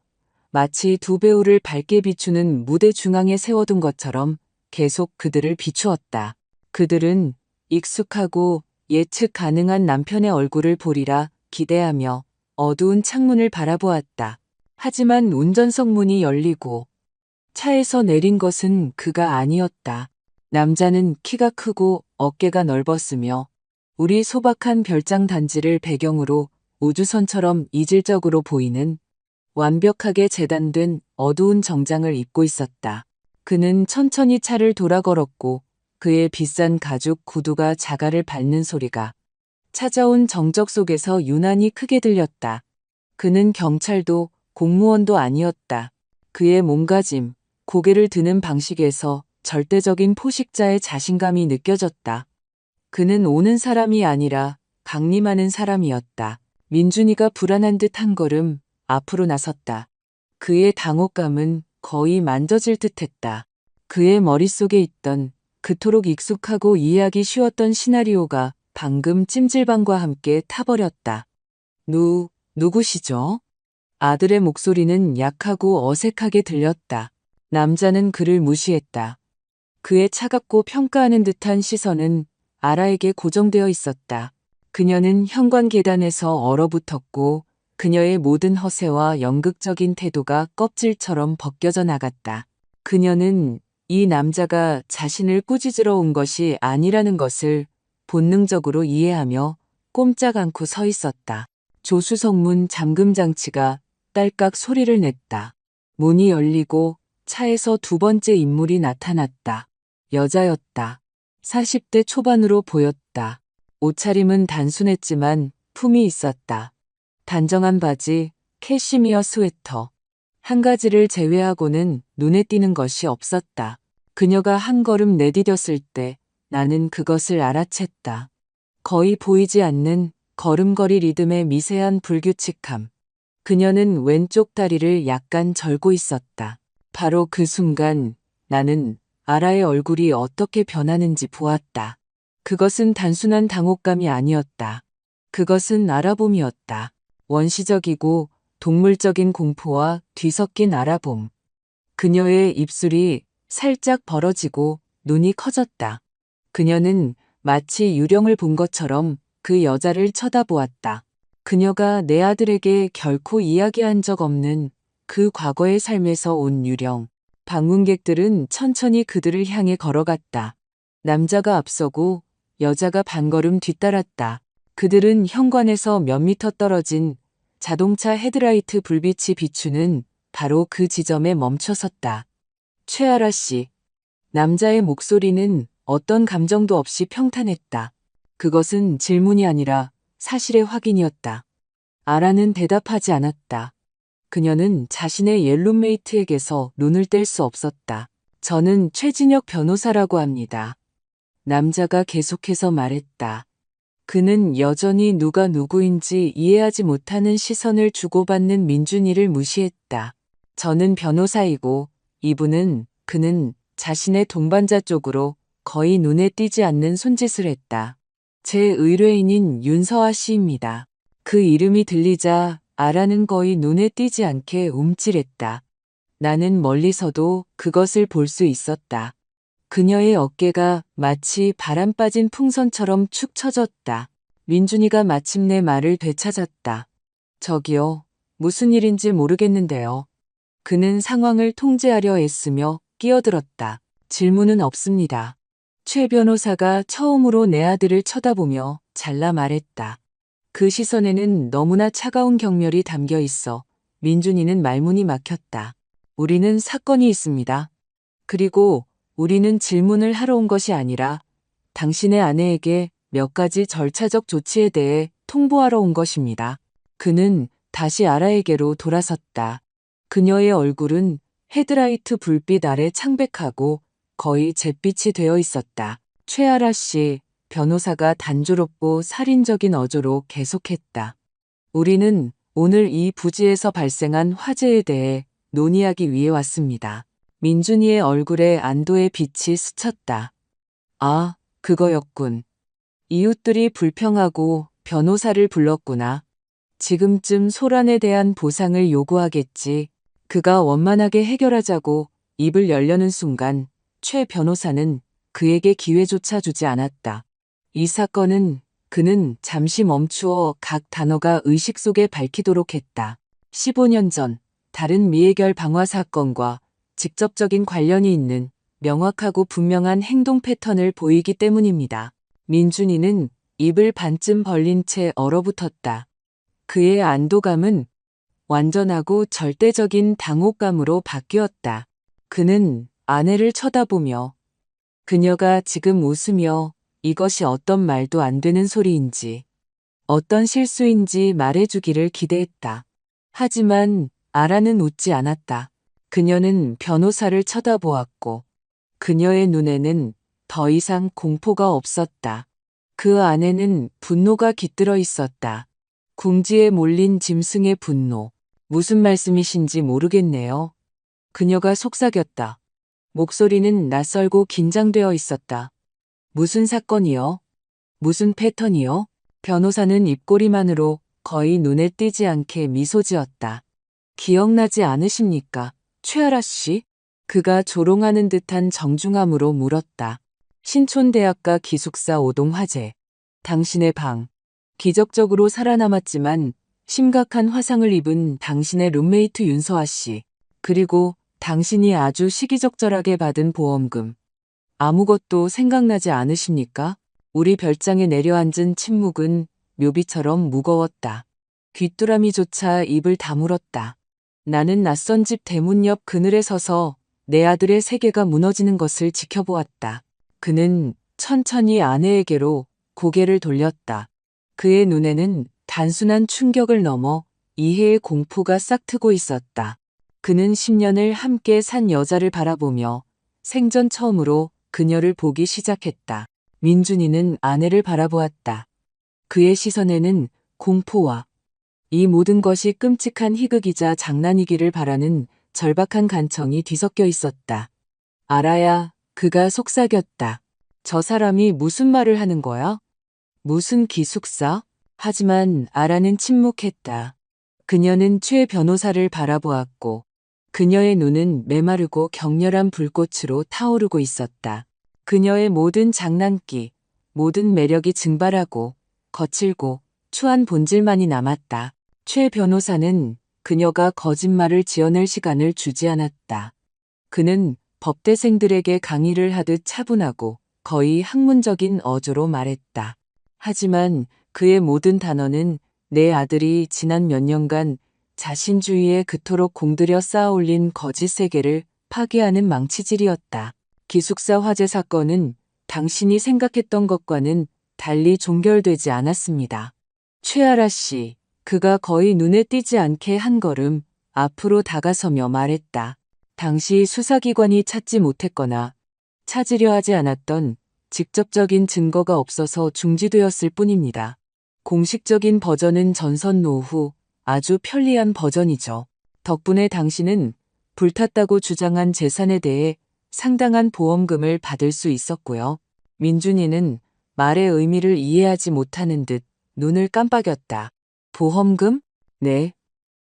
마치 두 배우를 밝게 비추는 무대 중앙에 세워둔 것처럼 계속 그들을 비추었다. 그들은 익숙하고 예측 가능한 남편의 얼굴을 보리라 기대하며 어두운 창문을 바라보았다. 하지만 운전석 문이 열리고 차에서 내린 것은 그가 아니었다. 남자는 키가 크고 어깨가 넓었으며 우리 소박한 별장 단지를 배경으로 우주선처럼 이질적으로 보이는 완벽하게 재단된 어두운 정장을 입고 있었다. 그는 천천히 차를 돌아 걸었고 그의 비싼 가죽 구두가 자갈을 밟는 소리가 찾아온 정적 속에서 유난히 크게 들렸다. 그는 경찰도 공무원도 아니었다. 그의 몸가짐, 고개를 드는 방식에서 절대적인 포식자의 자신감이 느껴졌다. 그는 오는 사람이 아니라 강림하는 사람이었다. 민준이가 불안한 듯 한 걸음 앞으로 나섰다. 그의 당혹감은 거의 만져질 듯했다. 그의 머릿속에 있던 그토록 익숙하고 이해하기 쉬웠던 시나리오가 방금 찜질방과 함께 타버렸다. 누구시죠? 아들의 목소리는 약하고 어색하게 들렸다. 남자는 그를 무시했다. 그의 차갑고 평가하는 듯한 시선은 아라에게 고정되어 있었다. 그녀는 현관 계단에서 얼어붙었고 그녀의 모든 허세와 연극적인 태도가 껍질처럼 벗겨져 나갔다. 그녀는 이 남자가 자신을 꾸짖으러 온 것이 아니라는 것을 본능적으로 이해하며 꼼짝 않고 서 있었다. 조수석 문 잠금 장치가 딸깍 소리를 냈다. 문이 열리고 차에서 두 번째 인물이 나타났다. 여자였다. 40대 초반으로 보였다. 옷차림은 단순했지만 품이 있었다. 단정한 바지, 캐시미어 스웨터. 한 가지를 제외하고는 눈에 띄는 것이 없었다. 그녀가 한 걸음 내디뎠을 때 나는 그것을 알아챘다. 거의 보이지 않는 걸음걸이 리듬의 미세한 불규칙함. 그녀는 왼쪽 다리를 약간 절고 있었다. 바로 그 순간 나는 아라의 얼굴이 어떻게 변하는지 보았다. 그것은 단순한 당혹감이 아니었다. 그것은 알아봄이었다. 원시적이고 동물적인 공포와 뒤섞인 알아봄. 그녀의 입술이 살짝 벌어지고 눈이 커졌다. 그녀는 마치 유령을 본 것처럼 그 여자를 쳐다보았다. 그녀가 내 아들에게 결코 이야기한 적 없는 그 과거의 삶에서 온 유령. 방문객들은 천천히 그들을 향해 걸어갔다. 남자가 앞서고 여자가 반걸음 뒤따랐다. 그들은 현관에서 몇 미터 떨어진 자동차 헤드라이트 불빛이 비추는 바로 그 지점에 멈춰섰다. 최아라 씨. 남자의 목소리는 어떤 감정도 없이 평탄했다. 그것은 질문이 아니라 사실의 확인이었다. 아라는 대답하지 않았다. 그녀는 자신의 옐룸메이트에게서 눈을 뗄 수 없었다. 저는 최진혁 변호사라고 합니다. 남자가 계속해서 말했다. 그는 여전히 누가 누구인지 이해하지 못하는 시선을 주고받는 민준이를 무시했다. 저는 변호사이고 그는 자신의 동반자 쪽으로 거의 눈에 띄지 않는 손짓을 했다. 제 의뢰인인 윤서아 씨입니다. 그 이름이 들리자 아라는 거의 눈에 띄지 않게 움찔했다. 나는 멀리서도 그것을 볼 수 있었다. 그녀의 어깨가 마치 바람 빠진 풍선처럼 축 처졌다. 민준이가 마침내 말을 되찾았다. 저기요, 무슨 일인지 모르겠는데요. 그는 상황을 통제하려 애쓰며 끼어들었다. 질문은 없습니다. 최 변호사가 처음으로 내 아들을 쳐다보며 잘라 말했다. 그 시선에는 너무나 차가운 경멸이 담겨 있어 민준이는 말문이 막혔다. 우리는 사건이 있습니다. 그리고 우리는 질문을 하러 온 것이 아니라 당신의 아내에게 몇 가지 절차적 조치에 대해 통보하러 온 것입니다. 그는 다시 아라에게로 돌아섰다. 그녀의 얼굴은 헤드라이트 불빛 아래 창백하고 거의 잿빛이 되어 있었다. 최아라 씨, 변호사가 단조롭고 살인적인 어조로 계속했다. 우리는 오늘 이 부지에서 발생한 화재에 대해 논의하기 위해 왔습니다. 민준이의 얼굴에 안도의 빛이 스쳤다. 아, 그거였군. 이웃들이 불평하고 변호사를 불렀구나. 지금쯤 소란에 대한 보상을 요구하겠지. 그가 원만하게 해결하자고 입을 열려는 순간 최 변호사는 그에게 기회조차 주지 않았다. 이 사건은 그는 잠시 멈추어 각 단어가 의식 속에 밝히도록 했다. 15년 전 다른 미해결 방화 사건과 직접적인 관련이 있는 명확하고 분명한 행동 패턴을 보이기 때문입니다. 민준이는 입을 반쯤 벌린 채 얼어붙었다. 그의 안도감은 완전하고 절대적인 당혹감으로 바뀌었다. 그는 아내를 쳐다보며 그녀가 지금 웃으며 이것이 어떤 말도 안 되는 소리인지 어떤 실수인지 말해주기를 기대했다. 하지만 아라는 웃지 않았다. 그녀는 변호사를 쳐다보았고 그녀의 눈에는 더 이상 공포가 없었다. 그 안에는 분노가 깃들어 있었다. 궁지에 몰린 짐승의 분노. 무슨 말씀이신지 모르겠네요. 그녀가 속삭였다. 목소리는 낯설고 긴장되어 있었다. 무슨 사건이요? 무슨 패턴이요? 변호사는 입꼬리만으로 거의 눈에 띄지 않게 미소 지었다. 기억나지 않으십니까? 최아라 씨? 그가 조롱하는 듯한 정중함으로 물었다. 신촌대학가 기숙사 5동 화재. 당신의 방. 기적적으로 살아남았지만 심각한 화상을 입은 당신의 룸메이트 윤서아 씨. 그리고 당신이 아주 시기적절하게 받은 보험금. 아무것도 생각나지 않으십니까? 우리 별장에 내려앉은 침묵은 묘비처럼 무거웠다. 귀뚜라미조차 입을 다물었다. 나는 낯선 집 대문 옆 그늘에 서서 내 아들의 세계가 무너지는 것을 지켜보았다. 그는 천천히 아내에게로 고개를 돌렸다. 그의 눈에는 단순한 충격을 넘어 이해의 공포가 싹트고 있었다. 그는 10년을 함께 산 여자를 바라보며 생전 처음으로 그녀를 보기 시작했다. 민준이는 아내를 바라보았다. 그의 시선에는 공포와 이 모든 것이 끔찍한 희극이자 장난이기를 바라는 절박한 간청이 뒤섞여 있었다. 아라야, 그가 속삭였다. 저 사람이 무슨 말을 하는 거야? 무슨 기숙사? 하지만 아라는 침묵했다. 그녀는 최 변호사를 바라보았고 그녀의 눈은 메마르고 격렬한 불꽃으로 타오르고 있었다. 그녀의 모든 장난기, 모든 매력이 증발하고 거칠고 추한 본질만이 남았다. 최 변호사는 그녀가 거짓말을 지어낼 시간을 주지 않았다. 그는 법대생들에게 강의를 하듯 차분하고 거의 학문적인 어조로 말했다. 하지만 그의 모든 단어는 내 아들이 지난 몇 년간 자신주의에 그토록 공들여 쌓아올린 거짓 세계를 파괴하는 망치질이었다. 기숙사 화재 사건은 당신이 생각했던 것과는 달리 종결되지 않았습니다. 최아라 씨, 그가 거의 눈에 띄지 않게 한 걸음 앞으로 다가서며 말했다. 당시 수사기관이 찾지 못했거나 찾으려 하지 않았던 직접적인 증거가 없어서 중지되었을 뿐입니다. 공식적인 버전은 전선 노후 아주 편리한 버전이죠. 덕분에 당신은 불탔다고 주장한 재산에 대해 상당한 보험금을 받을 수 있었고요. 민준이는 말의 의미를 이해하지 못하는 듯 눈을 깜빡였다. 보험금? 네.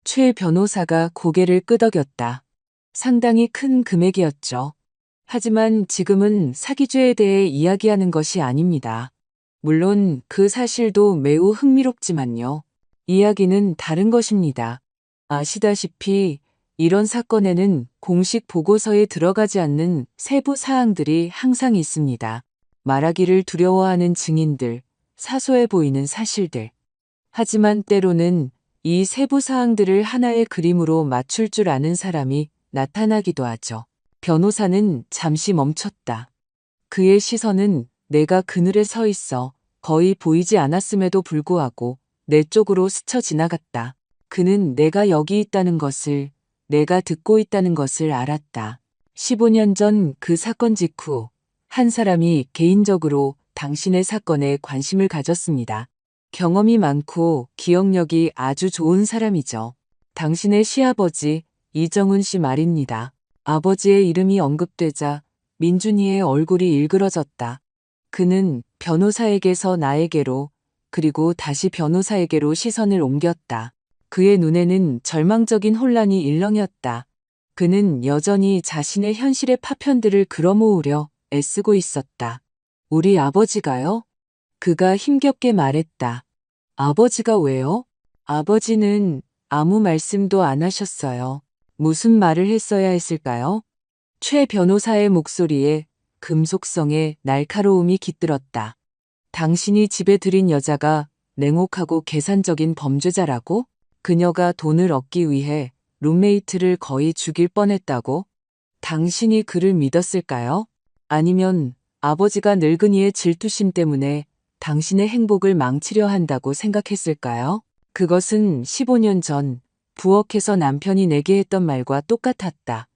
최 변호사가 고개를 끄덕였다. 상당히 큰 금액이었죠. 하지만 지금은 사기죄에 대해 이야기하는 것이 아닙니다. 물론 그 사실도 매우 흥미롭지만요. 이야기는 다른 것입니다. 아시다시피 이런 사건에는 공식 보고서에 들어가지 않는 세부 사항들이 항상 있습니다. 말하기를 두려워하는 증인들, 사소해 보이는 사실들. 하지만 때로는 이 세부 사항들을 하나의 그림으로 맞출 줄 아는 사람이 나타나기도 하죠. 변호사는 잠시 멈췄다. 그의 시선은 내가 그늘에 서 있어 거의 보이지 않았음에도 불구하고 내 쪽으로 스쳐 지나갔다. 그는 내가 여기 있다는 것을, 내가 듣고 있다는 것을 알았다. 15년 전 그 사건 직후 한 사람이 개인적으로 당신의 사건에 관심을 가졌습니다. 경험이 많고 기억력이 아주 좋은 사람이죠. 당신의 시아버지 이정훈 씨 말입니다. 아버지의 이름이 언급되자 민준이의 얼굴이 일그러졌다. 그는 변호사에게서 나에게로, 그리고 다시 변호사에게로 시선을 옮겼다. 그의 눈에는 절망적인 혼란이 일렁였다. 그는 여전히 자신의 현실의 파편들을 걸어모으려 애쓰고 있었다. 우리 아버지가요? 그가 힘겹게 말했다. 아버지가 왜요? 아버지는 아무 말씀도 안 하셨어요. 무슨 말을 했어야 했을까요? 최 변호사의 목소리에 금속성의 날카로움이 깃들었다. 당신이 집에 들인 여자가 냉혹하고 계산적인 범죄자라고? 그녀가 돈을 얻기 위해 룸메이트를 거의 죽일 뻔했다고? 당신이 그를 믿었을까요? 아니면 아버지가 늙은이의 질투심 때문에 당신의 행복을 망치려 한다고 생각했을까요? 그것은 15년 전 부엌에서 남편이 내게 했던 말과 똑같았다.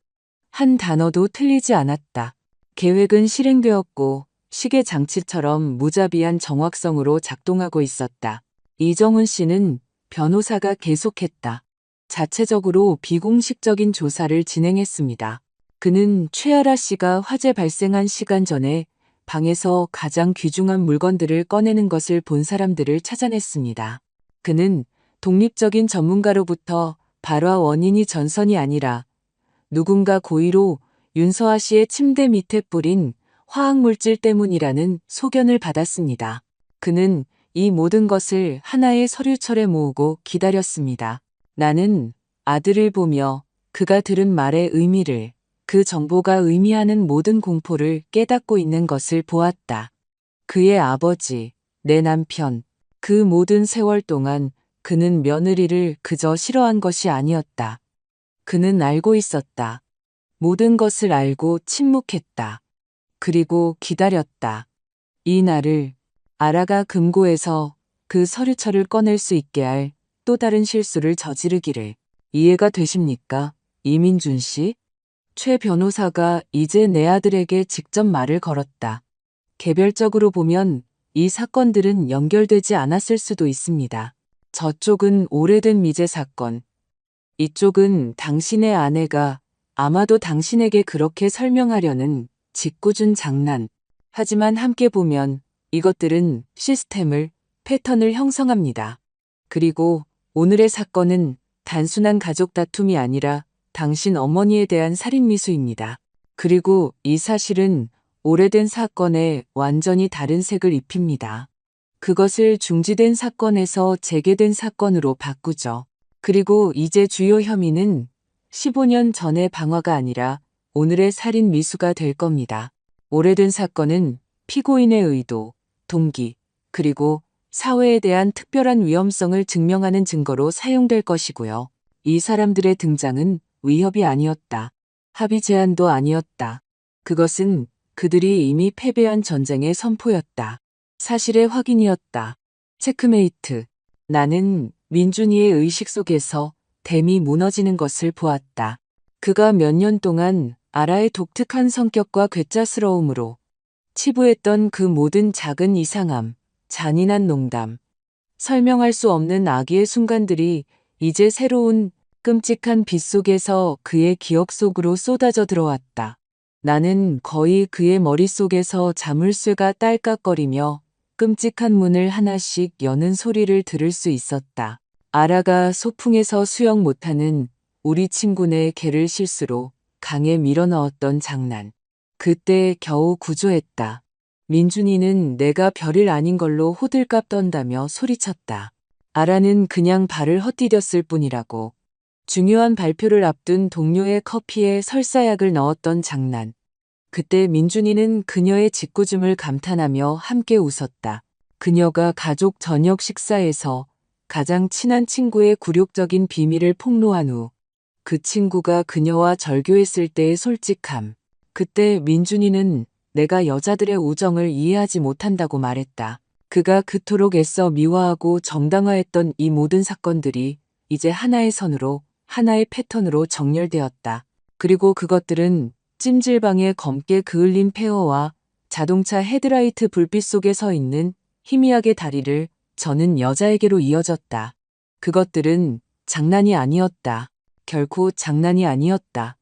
한 단어도 틀리지 않았다. 계획은 실행되었고 시계 장치처럼 무자비한 정확성으로 작동하고 있었다. 이정훈 씨는 변호사가 계속했다. 자체적으로 비공식적인 조사를 진행했습니다. 그는 최아라 씨가 화재 발생한 시간 전에 방에서 가장 귀중한 물건들을 꺼내는 것을 본 사람들을 찾아냈습니다. 그는 독립적인 전문가로부터 발화 원인이 전선이 아니라 누군가 고의로 윤서아 씨의 침대 밑에 뿌린 화학물질 때문이라는 소견을 받았습니다. 그는 이 모든 것을 하나의 서류철에 모으고 기다렸습니다. 나는 아들을 보며 그가 들은 말의 의미를, 그 정보가 의미하는 모든 공포를 깨닫고 있는 것을 보았다. 그의 아버지, 내 남편, 그 모든 세월 동안 그는 며느리를 그저 싫어한 것이 아니었다. 그는 알고 있었다. 모든 것을 알고 침묵했다. 그리고 기다렸다. 이 날을, 아라가 금고에서 그 서류철을 꺼낼 수 있게 할 또 다른 실수를 저지르기를. 이해가 되십니까? 이민준 씨? 최 변호사가 이제 내 아들에게 직접 말을 걸었다. 개별적으로 보면 이 사건들은 연결되지 않았을 수도 있습니다. 저쪽은 오래된 미제 사건. 이쪽은 당신의 아내가 아마도 당신에게 그렇게 설명하려는 짓궂은 장난. 하지만 함께 보면 이것들은 시스템을, 패턴을 형성합니다. 그리고 오늘의 사건은 단순한 가족 다툼이 아니라 당신 어머니에 대한 살인미수입니다. 그리고 이 사실은 오래된 사건에 완전히 다른 색을 입힙니다. 그것을 중지된 사건에서 재개된 사건으로 바꾸죠. 그리고 이제 주요 혐의는 15년 전의 방화가 아니라 오늘의 살인 미수가 될 겁니다. 오래된 사건은 피고인의 의도, 동기, 그리고 사회에 대한 특별한 위험성을 증명하는 증거로 사용될 것이고요. 이 사람들의 등장은 위협이 아니었다. 합의 제안도 아니었다. 그것은 그들이 이미 패배한 전쟁의 선포였다. 사실의 확인이었다. 체크메이트. 나는 민준이의 의식 속에서 댐이 무너지는 것을 보았다. 그가 몇 년 동안 아라의 독특한 성격과 괴짜스러움으로 치부했던 그 모든 작은 이상함, 잔인한 농담, 설명할 수 없는 악의의 순간들이 이제 새로운 끔찍한 빛 속에서 그의 기억 속으로 쏟아져 들어왔다. 나는 거의 그의 머릿속에서 자물쇠가 딸깍거리며 끔찍한 문을 하나씩 여는 소리를 들을 수 있었다. 아라가 소풍에서 수영 못하는 우리 친구네 개를 실수로 강에 밀어넣었던 장난. 그때 겨우 구조했다. 민준이는 내가 별일 아닌 걸로 호들갑 떤다며 소리쳤다. 아라는 그냥 발을 헛디뎠을 뿐이라고. 중요한 발표를 앞둔 동료의 커피에 설사약을 넣었던 장난. 그때 민준이는 그녀의 짓궂음을 감탄하며 함께 웃었다. 그녀가 가족 저녁 식사에서 가장 친한 친구의 굴욕적인 비밀을 폭로한 후 그 친구가 그녀와 절교했을 때의 솔직함. 그때 민준이는 내가 여자들의 우정을 이해하지 못한다고 말했다. 그가 그토록 애써 미화하고 정당화했던 이 모든 사건들이 이제 하나의 선으로, 하나의 패턴으로 정렬되었다. 그리고 그것들은 찜질방에 검게 그을린 페어와 자동차 헤드라이트 불빛 속에 서 있는 희미하게 다리를 저는 여자에게로 이어졌다. 그것들은 장난이 아니었다. 결코 장난이 아니었다.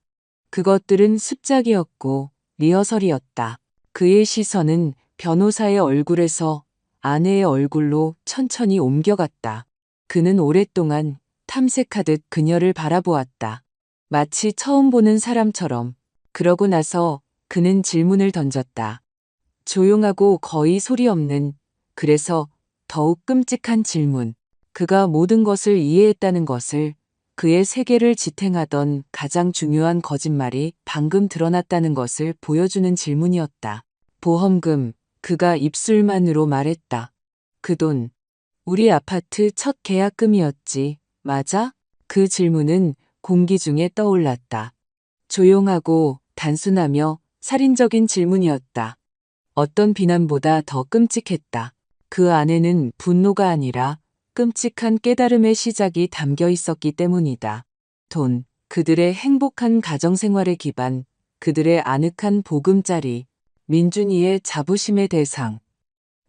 그것들은 습작이었고 리허설이었다. 그의 시선은 변호사의 얼굴에서 아내의 얼굴로 천천히 옮겨갔다. 그는 오랫동안 탐색하듯 그녀를 바라보았다. 마치 처음 보는 사람처럼. 그러고 나서 그는 질문을 던졌다. 조용하고 거의 소리 없는, 그래서 더욱 끔찍한 질문. 그가 모든 것을 이해했다는 것을, 그의 세계를 지탱하던 가장 중요한 거짓말이 방금 드러났다는 것을 보여주는 질문이었다. 보험금, 그가 입술만으로 말했다. 그 돈, 우리 아파트 첫 계약금이었지, 맞아? 그 질문은 공기 중에 떠올랐다. 조용하고 단순하며 살인적인 질문이었다. 어떤 비난보다 더 끔찍했다. 그 안에는 분노가 아니라 끔찍한 깨달음의 시작이 담겨 있었기 때문이다. 돈, 그들의 행복한 가정생활의 기반, 그들의 아늑한 보금자리, 민준이의 자부심의 대상.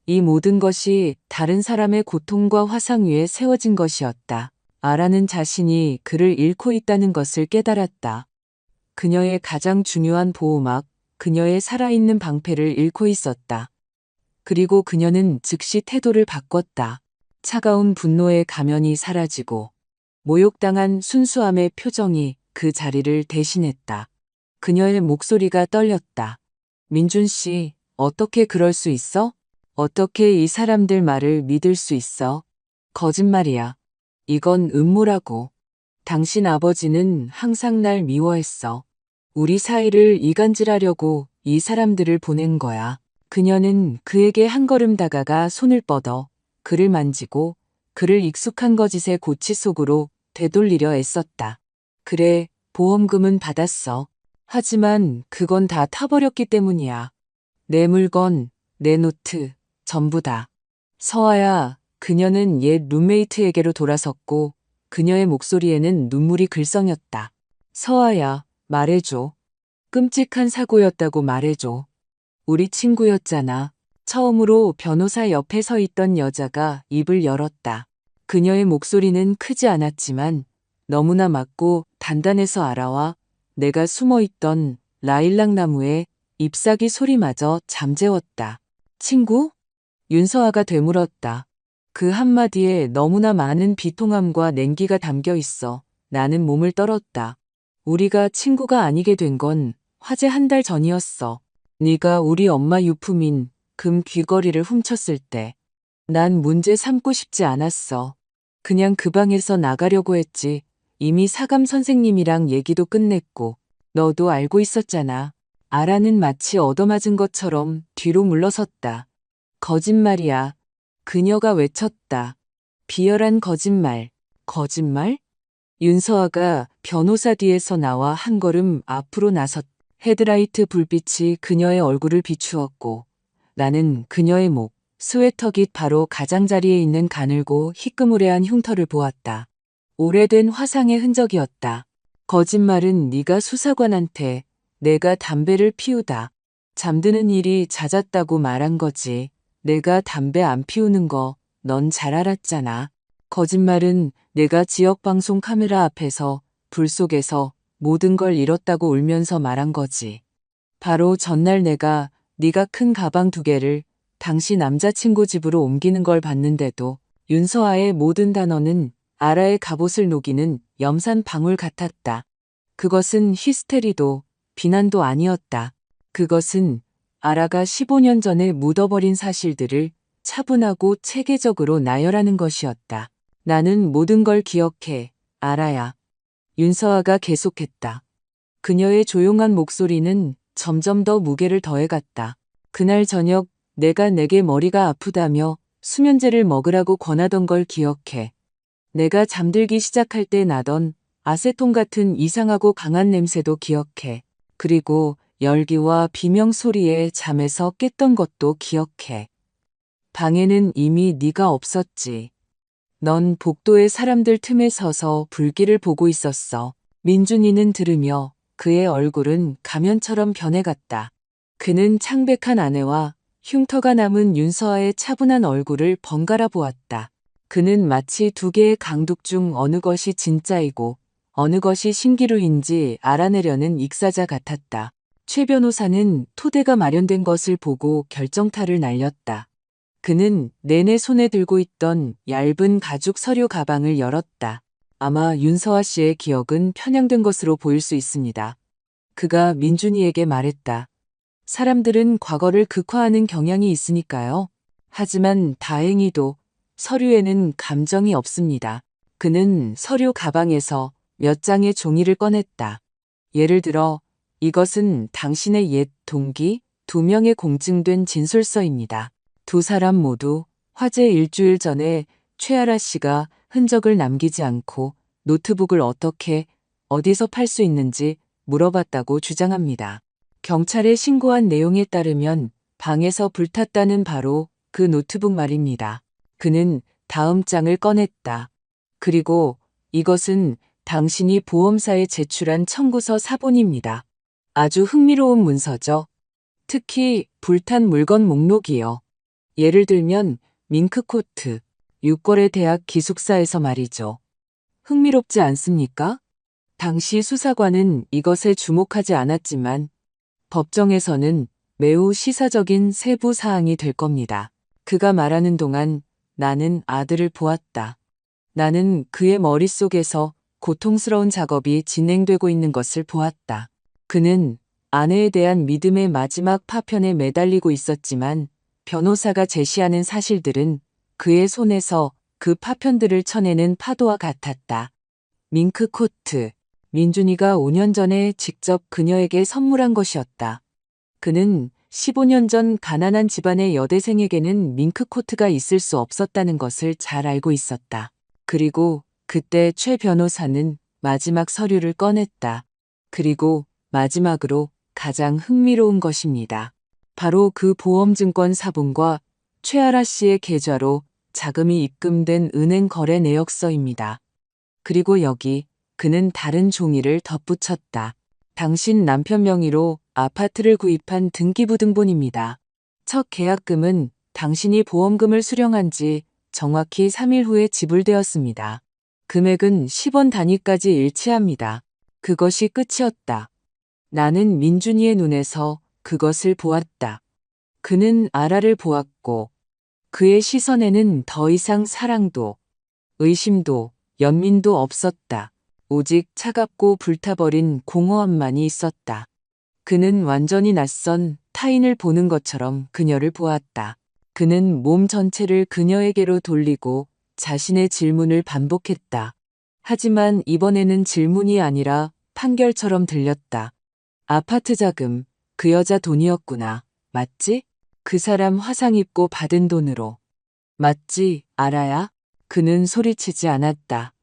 이 모든 것이 다른 사람의 고통과 화상 위에 세워진 것이었다. 아라는 자신이 그를 잃고 있다는 것을 깨달았다. 그녀의 가장 중요한 보호막, 그녀의 살아있는 방패를 잃고 있었다. 그리고 그녀는 즉시 태도를 바꿨다. 차가운 분노의 가면이 사라지고 모욕당한 순수함의 표정이 그 자리를 대신했다. 그녀의 목소리가 떨렸다. 민준 씨, 어떻게 그럴 수 있어? 어떻게 이 사람들 말을 믿을 수 있어? 거짓말이야. 이건 음모라고. 당신 아버지는 항상 날 미워했어. 우리 사이를 이간질하려고 이 사람들을 보낸 거야. 그녀는 그에게 한 걸음 다가가 손을 뻗어 그를 만지고 그를 익숙한 거짓의 고치 속으로 되돌리려 애썼다. 그래, 보험금은 받았어. 하지만 그건 다 타버렸기 때문이야. 내 물건, 내 노트, 전부 다. 서아야, 그녀는 옛 룸메이트에게로 돌아섰고 그녀의 목소리에는 눈물이 글썽였다. 서아야, 말해줘. 끔찍한 사고였다고 말해줘. 우리 친구였잖아. 처음으로 변호사 옆에 서 있던 여자가 입을 열었다. 그녀의 목소리는 크지 않았지만 너무나 맑고 단단해서 알아와 내가 숨어있던 라일락 나무의 잎사귀 소리마저 잠재웠다. 친구? 윤서아가 되물었다. 그 한마디에 너무나 많은 비통함과 냉기가 담겨 있어. 나는 몸을 떨었다. 우리가 친구가 아니게 된 건 화재 한 달 전이었어. 네가 우리 엄마 유품인 금 귀걸이를 훔쳤을 때. 난 문제 삼고 싶지 않았어. 그냥 그 방에서 나가려고 했지. 이미 사감 선생님이랑 얘기도 끝냈고 너도 알고 있었잖아. 아라는 마치 얻어맞은 것처럼 뒤로 물러섰다. 거짓말이야. 그녀가 외쳤다. 비열한 거짓말. 거짓말? 윤서아가 변호사 뒤에서 나와 한 걸음 앞으로 나섰다. 헤드라이트 불빛이 그녀의 얼굴을 비추었고 나는 그녀의 목, 스웨터깃 바로 가장자리에 있는 가늘고 희끄무레한 흉터를 보았다. 오래된 화상의 흔적이었다. 거짓말은 네가 수사관한테 내가 담배를 피우다 잠드는 일이 잦았다고 말한 거지. 내가 담배 안 피우는 거 넌 잘 알았잖아. 거짓말은 내가 지역방송 카메라 앞에서 불 속에서 모든 걸 잃었다고 울면서 말한 거지. 바로 전날 내가 네가 큰 가방 2개를 당시 남자친구 집으로 옮기는 걸 봤는데도 윤서아의 모든 단어는 아라의 갑옷을 녹이는 염산 방울 같았다. 그것은 히스테리도 비난도 아니었다. 그것은 아라가 15년 전에 묻어버린 사실들을 차분하고 체계적으로 나열하는 것이었다. 나는 모든 걸 기억해, 아라야. 윤서아가 계속했다. 그녀의 조용한 목소리는 점점 더 무게를 더해갔다. 그날 저녁 내가 내게 머리가 아프다며 수면제를 먹으라고 권하던 걸 기억해. 내가 잠들기 시작할 때 나던 아세톤 같은 이상하고 강한 냄새도 기억해. 그리고 열기와 비명 소리에 잠에서 깼던 것도 기억해. 방에는 이미 네가 없었지. 넌 복도의 사람들 틈에 서서 불길을 보고 있었어. 민준이는 들으며 그의 얼굴은 가면처럼 변해갔다. 그는 창백한 아내와 흉터가 남은 윤서아의 차분한 얼굴을 번갈아 보았다. 그는 마치 두 개의 강둑 중 어느 것이 진짜이고 어느 것이 신기루인지 알아내려는 익사자 같았다. 최 변호사는 토대가 마련된 것을 보고 결정타를 날렸다. 그는 내내 손에 들고 있던 얇은 가죽 서류 가방을 열었다. 아마 윤서아 씨의 기억은 편향된 것으로 보일 수 있습니다. 그가 민준이에게 말했다. 사람들은 과거를 극화하는 경향이 있으니까요. 하지만 다행히도 서류에는 감정이 없습니다. 그는 서류 가방에서 몇 장의 종이를 꺼냈다. 예를 들어, 이것은 당신의 옛 동기 2명에 공증된 진술서입니다. 두 사람 모두 화재 일주일 전에 최아라 씨가 흔적을 남기지 않고 노트북을 어떻게, 어디서 팔 수 있는지 물어봤다고 주장합니다. 경찰에 신고한 내용에 따르면 방에서 불탔다는 바로 그 노트북 말입니다. 그는 다음 장을 꺼냈다. 그리고 이것은 당신이 보험사에 제출한 청구서 사본입니다. 아주 흥미로운 문서죠. 특히 불탄 물건 목록이요. 예를 들면 밍크코트, 6월의 대학 기숙사에서 말이죠. 흥미롭지 않습니까? 당시 수사관은 이것에 주목하지 않았지만 법정에서는 매우 시사적인 세부 사항이 될 겁니다. 그가 말하는 동안 나는 아들을 보았다. 나는 그의 머릿속에서 고통스러운 작업이 진행되고 있는 것을 보았다. 그는 아내에 대한 믿음의 마지막 파편에 매달리고 있었지만 변호사가 제시하는 사실들은 그의 손에서 그 파편들을 쳐내는 파도와 같았다. 밍크코트. 민준이가 5년 전에 직접 그녀에게 선물한 것이었다. 그는 15년 전 가난한 집안의 여대생에게는 밍크코트가 있을 수 없었다는 것을 잘 알고 있었다. 그리고 그때 최 변호사는 마지막 서류를 꺼냈다. 그리고 마지막으로 가장 흥미로운 것입니다. 바로 그 보험증권 사본과 최아라 씨의 계좌로 자금이 입금된 은행 거래 내역서입니다. 그리고 여기 그는 다른 종이를 덧붙였다. 당신 남편 명의로 아파트를 구입한 등기부등본입니다. 첫 계약금은 당신이 보험금을 수령한 지 정확히 3일 후에 지불되었습니다. 금액은 10원 단위까지 일치합니다. 그것이 끝이었다. 나는 민준이의 눈에서 그것을 보았다. 그는 아라를 보았고 그의 시선에는 더 이상 사랑도, 의심도, 연민도 없었다. 오직 차갑고 불타버린 공허함만이 있었다. 그는 완전히 낯선 타인을 보는 것처럼 그녀를 보았다. 그는 몸 전체를 그녀에게로 돌리고 자신의 질문을 반복했다. 하지만 이번에는 질문이 아니라 판결처럼 들렸다. 아파트 자금, 그 여자 돈이었구나. 맞지? 그 사람 화상 입고 받은 돈으로. 맞지, 알아야? 그는 소리치지 않았다.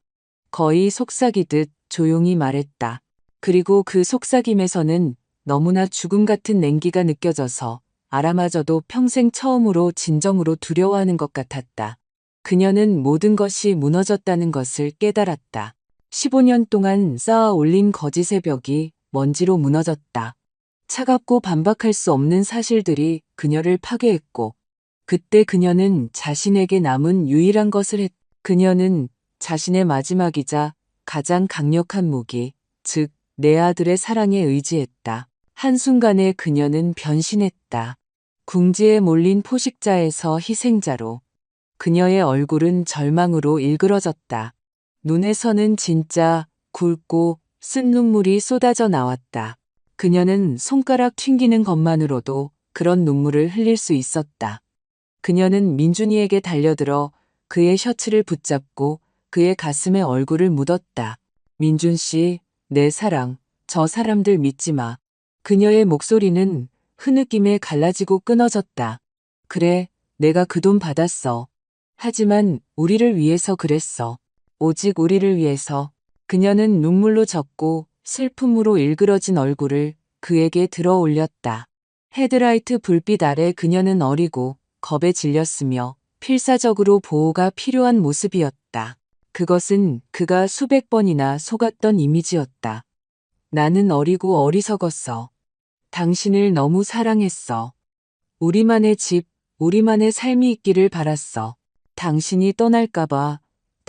거의 속삭이듯 조용히 말했다. 그리고 그 속삭임에서는 너무나 죽음 같은 냉기가 느껴져서 아라마저도 평생 처음으로 진정으로 두려워하는 것 같았다. 그녀는 모든 것이 무너졌다는 것을 깨달았다. 15년 동안 쌓아 올린 거짓의 벽이 먼지로 무너졌다. 차갑고 반박할 수 없는 사실들이 그녀를 파괴했고 그때 그녀는 자신에게 남은 유일한 것을 그녀는 자신의 마지막이자 가장 강력한 무기, 즉 내 아들의 사랑에 의지했다. 한순간에 그녀는 변신했다. 궁지에 몰린 포식자에서 희생자로. 그녀의 얼굴은 절망으로 일그러졌다. 눈에서는 진짜 굵고 쓴 눈물이 쏟아져 나왔다. 그녀는 손가락 튕기는 것만으로도 그런 눈물을 흘릴 수 있었다. 그녀는 민준이에게 달려들어 그의 셔츠를 붙잡고 그의 가슴에 얼굴을 묻었다. 민준 씨, 내 사랑, 저 사람들 믿지 마. 그녀의 목소리는 흐느낌에 갈라지고 끊어졌다. 그래, 내가 그 돈 받았어. 하지만 우리를 위해서 그랬어. 오직 우리를 위해서. 그녀는 눈물로 젖고 슬픔으로 일그러진 얼굴을 그에게 들어 올렸다. 헤드라이트 불빛 아래 그녀는 어리고 겁에 질렸으며 필사적으로 보호가 필요한 모습이었다. 그것은 그가 수백 번이나 속았던 이미지였다. 나는 어리고 어리석었어. 당신을 너무 사랑했어. 우리만의 집, 우리만의 삶이 있기를 바랐어. 당신이 떠날까봐,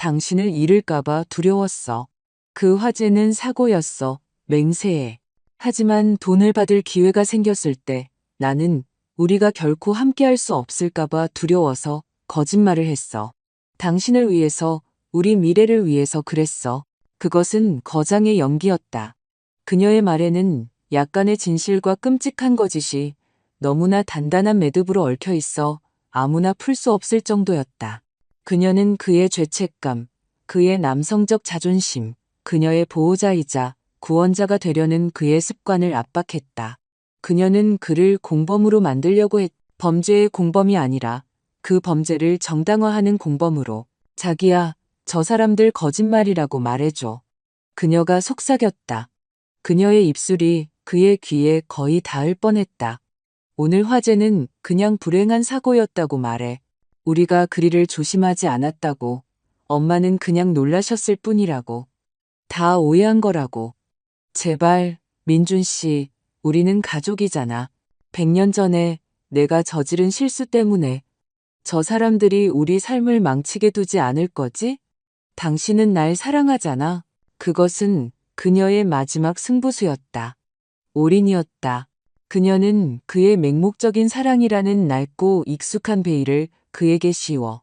당신을 잃을까봐 두려웠어. 그 화재는 사고였어. 맹세해. 하지만 돈을 받을 기회가 생겼을 때 나는 우리가 결코 함께할 수 없을까봐 두려워서 거짓말을 했어. 당신을 위해서, 우리 미래를 위해서 그랬어. 그것은 거장의 연기였다. 그녀의 말에는 약간의 진실과 끔찍한 거짓이 너무나 단단한 매듭으로 얽혀 있어 아무나 풀 수 없을 정도였다. 그녀는 그의 죄책감, 그의 남성적 자존심, 그녀의 보호자이자 구원자가 되려는 그의 습관을 압박했다. 그녀는 그를 공범으로 만들려고 범죄의 공범이 아니라 그 범죄를 정당화하는 공범으로. 자기야, 저 사람들 거짓말이라고 말해줘. 그녀가 속삭였다. 그녀의 입술이 그의 귀에 거의 닿을 뻔했다. 오늘 화재는 그냥 불행한 사고였다고 말해. 우리가 그리를 조심하지 않았다고. 엄마는 그냥 놀라셨을 뿐이라고. 다 오해한 거라고. 제발, 민준 씨, 우리는 가족이잖아. 100년 전에 내가 저지른 실수 때문에 저 사람들이 우리 삶을 망치게 두지 않을 거지? 당신은 날 사랑하잖아. 그것은 그녀의 마지막 승부수였다. 올인이었다. 그녀는 그의 맹목적인 사랑이라는 낡고 익숙한 베일을 그에게 씌워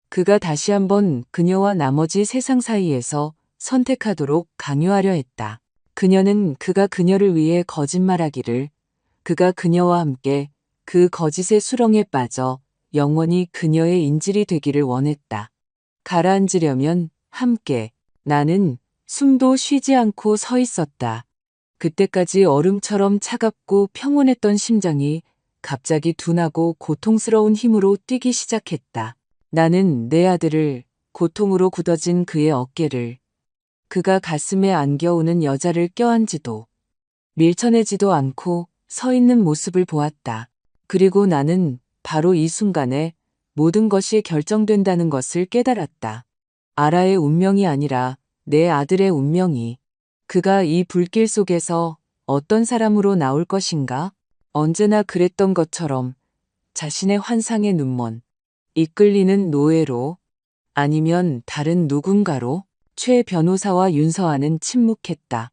그가 다시 한번 그녀와 나머지 세상 사이에서 선택하도록 강요하려 했다. 그녀는 그가 그녀를 위해 거짓말하기를, 그가 그녀와 함께 그 거짓의 수렁에 빠져 영원히 그녀의 인질이 되기를 원했다. 가라앉으려면 함께. 나는 숨도 쉬지 않고 서 있었다. 그때까지 얼음처럼 차갑고 평온했던 심장이 갑자기 둔하고 고통스러운 힘으로 뛰기 시작했다. 나는 내 아들을, 고통으로 굳어진 그의 어깨를, 그가 가슴에 안겨오는 여자를 껴안지도 밀쳐내지도 않고 서 있는 모습을 보았다. 그리고 나는 바로 이 순간에 모든 것이 결정된다는 것을 깨달았다. 아라의 운명이 아니라 내 아들의 운명이. 그가 이 불길 속에서 어떤 사람으로 나올 것인가? 언제나 그랬던 것처럼 자신의 환상의 눈먼, 이끌리는 노예로, 아니면 다른 누군가로. 최 변호사와 윤서아는 침묵했다.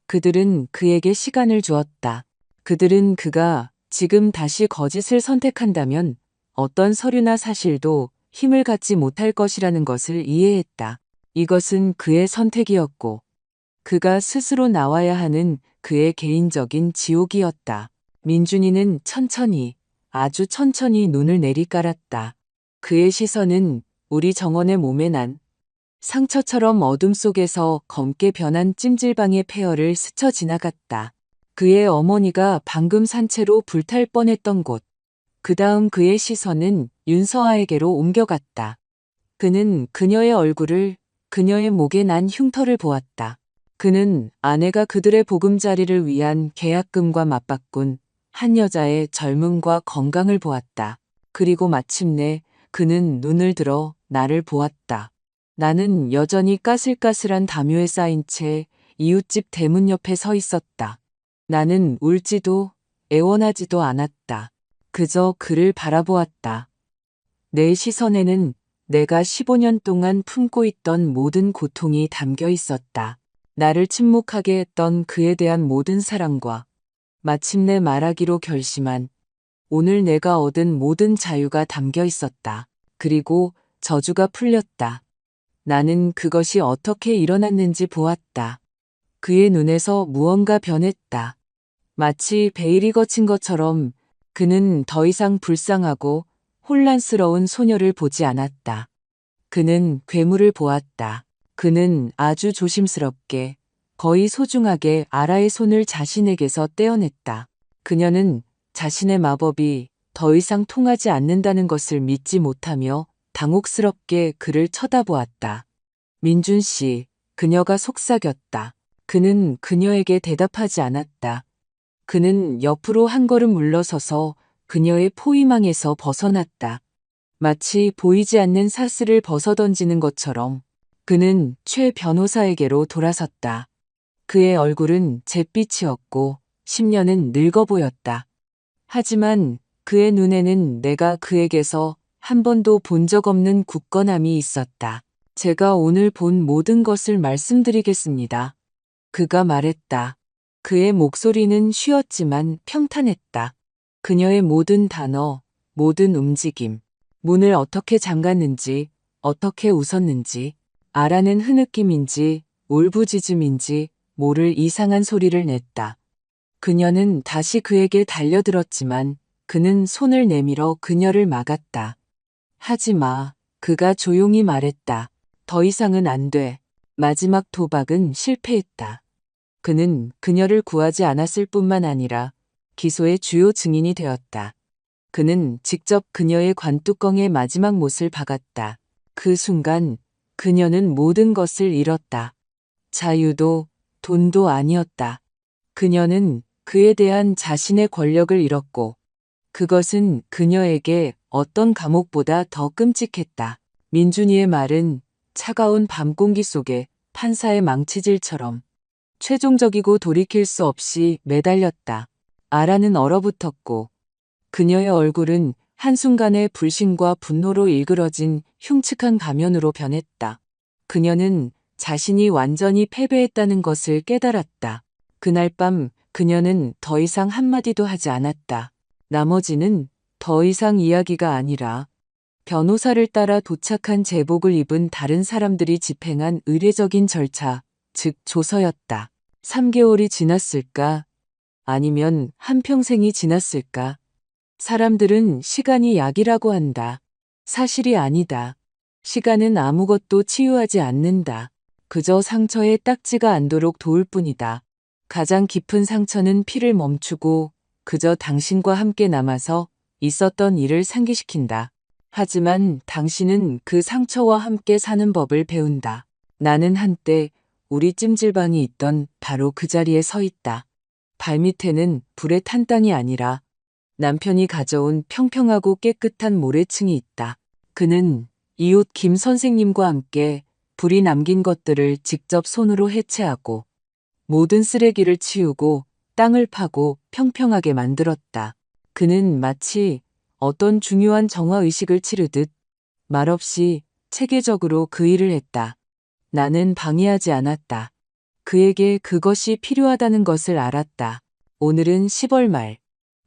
그들은 그에게 시간을 주었다. 그들은 그가 지금 다시 거짓을 선택한다면 어떤 서류나 사실도 힘을 갖지 못할 것이라는 것을 이해했다. 이것은 그의 선택이었고 그가 스스로 나와야 하는 그의 개인적인 지옥이었다. 민준이는 천천히, 아주 천천히 눈을 내리깔았다. 그의 시선은 우리 정원의 몸에 난 상처처럼 어둠 속에서 검게 변한 찜질방의 폐허를 스쳐 지나갔다. 그의 어머니가 방금 산채로 불탈 뻔했던 곳. 그 다음 그의 시선은 윤서아에게로 옮겨갔다. 그는 그녀의 얼굴을, 그녀의 목에 난 흉터를 보았다. 그는 아내가 그들의 보금자리를 위한 계약금과 맞바꾼 한 여자의 젊음과 건강을 보았다. 그리고 마침내 그는 눈을 들어 나를 보았다. 나는 여전히 까슬까슬한 담요에 쌓인 채 이웃집 대문 옆에 서 있었다. 나는 울지도 애원하지도 않았다. 그저 그를 바라보았다. 내 시선에는 내가 15년 동안 품고 있던 모든 고통이 담겨 있었다. 나를 침묵하게 했던 그에 대한 모든 사랑과 마침내 말하기로 결심한 오늘 내가 얻은 모든 자유가 담겨 있었다. 그리고 저주가 풀렸다. 나는 그것이 어떻게 일어났는지 보았다. 그의 눈에서 무언가 변했다. 마치 베일이 거친 것처럼 그는 더 이상 불쌍하고 혼란스러운 소녀를 보지 않았다. 그는 괴물을 보았다. 그는 아주 조심스럽게, 거의 소중하게 아라의 손을 자신에게서 떼어냈다. 그녀는 자신의 마법이 더 이상 통하지 않는다는 것을 믿지 못하며 당혹스럽게 그를 쳐다보았다. 민준 씨, 그녀가 속삭였다. 그는 그녀에게 대답하지 않았다. 그는 옆으로 한 걸음 물러서서 그녀의 포위망에서 벗어났다. 마치 보이지 않는 사슬을 벗어던지는 것처럼 그는 최 변호사에게로 돌아섰다. 그의 얼굴은 잿빛이었고 10년은 늙어 보였다. 하지만 그의 눈에는 내가 그에게서 한 번도 본 적 없는 굳건함이 있었다. 제가 오늘 본 모든 것을 말씀드리겠습니다. 그가 말했다. 그의 목소리는 쉬었지만 평탄했다. 그녀의 모든 단어, 모든 움직임, 문을 어떻게 잠갔는지, 어떻게 웃었는지, 아라는 흐느낌인지, 울부짖음인지 모를 이상한 소리를 냈다. 그녀는 다시 그에게 달려들었지만 그는 손을 내밀어 그녀를 막았다. 하지 마. 그가 조용히 말했다. 더 이상은 안 돼. 마지막 도박은 실패했다. 그는 그녀를 구하지 않았을 뿐만 아니라 기소의 주요 증인이 되었다. 그는 직접 그녀의 관뚜껑에 마지막 못을 박았다. 그 순간 그녀는 모든 것을 잃었다. 자유도 돈도 아니었다. 그녀는 그에 대한 자신의 권력을 잃었고 그것은 그녀에게 어떤 감옥보다 더 끔찍했다. 민준이의 말은 차가운 밤 공기 속에 판사의 망치질처럼 최종적이고 돌이킬 수 없이 매달렸다. 아라는 얼어붙었고 그녀의 얼굴은 한순간에 불신과 분노로 일그러진 흉측한 가면으로 변했다. 그녀는 자신이 완전히 패배했다는 것을 깨달았다. 그날 밤 그녀는 더 이상 한마디도 하지 않았다. 나머지는 더 이상 이야기가 아니라 변호사를 따라 도착한 제복을 입은 다른 사람들이 집행한 의례적인 절차, 즉 조서였다. 3개월이 지났을까? 아니면 한평생이 지났을까? 사람들은 시간이 약이라고 한다. 사실이 아니다. 시간은 아무것도 치유하지 않는다. 그저 상처에 딱지가 않도록 도울 뿐이다. 가장 깊은 상처는 피를 멈추고 그저 당신과 함께 남아서 있었던 일을 상기시킨다. 하지만 당신은 그 상처와 함께 사는 법을 배운다. 나는 한때 우리 찜질방이 있던 바로 그 자리에 서 있다. 발밑에는 불에 탄 땅이 아니라 남편이 가져온 평평하고 깨끗한 모래층이 있다. 그는 이웃 김 선생님과 함께 불이 남긴 것들을 직접 손으로 해체하고 모든 쓰레기를 치우고 땅을 파고 평평하게 만들었다. 그는 마치 어떤 중요한 정화의식을 치르듯 말없이 체계적으로 그 일을 했다. 나는 방해하지 않았다. 그에게 그것이 필요하다는 것을 알았다. 오늘은 10월 말.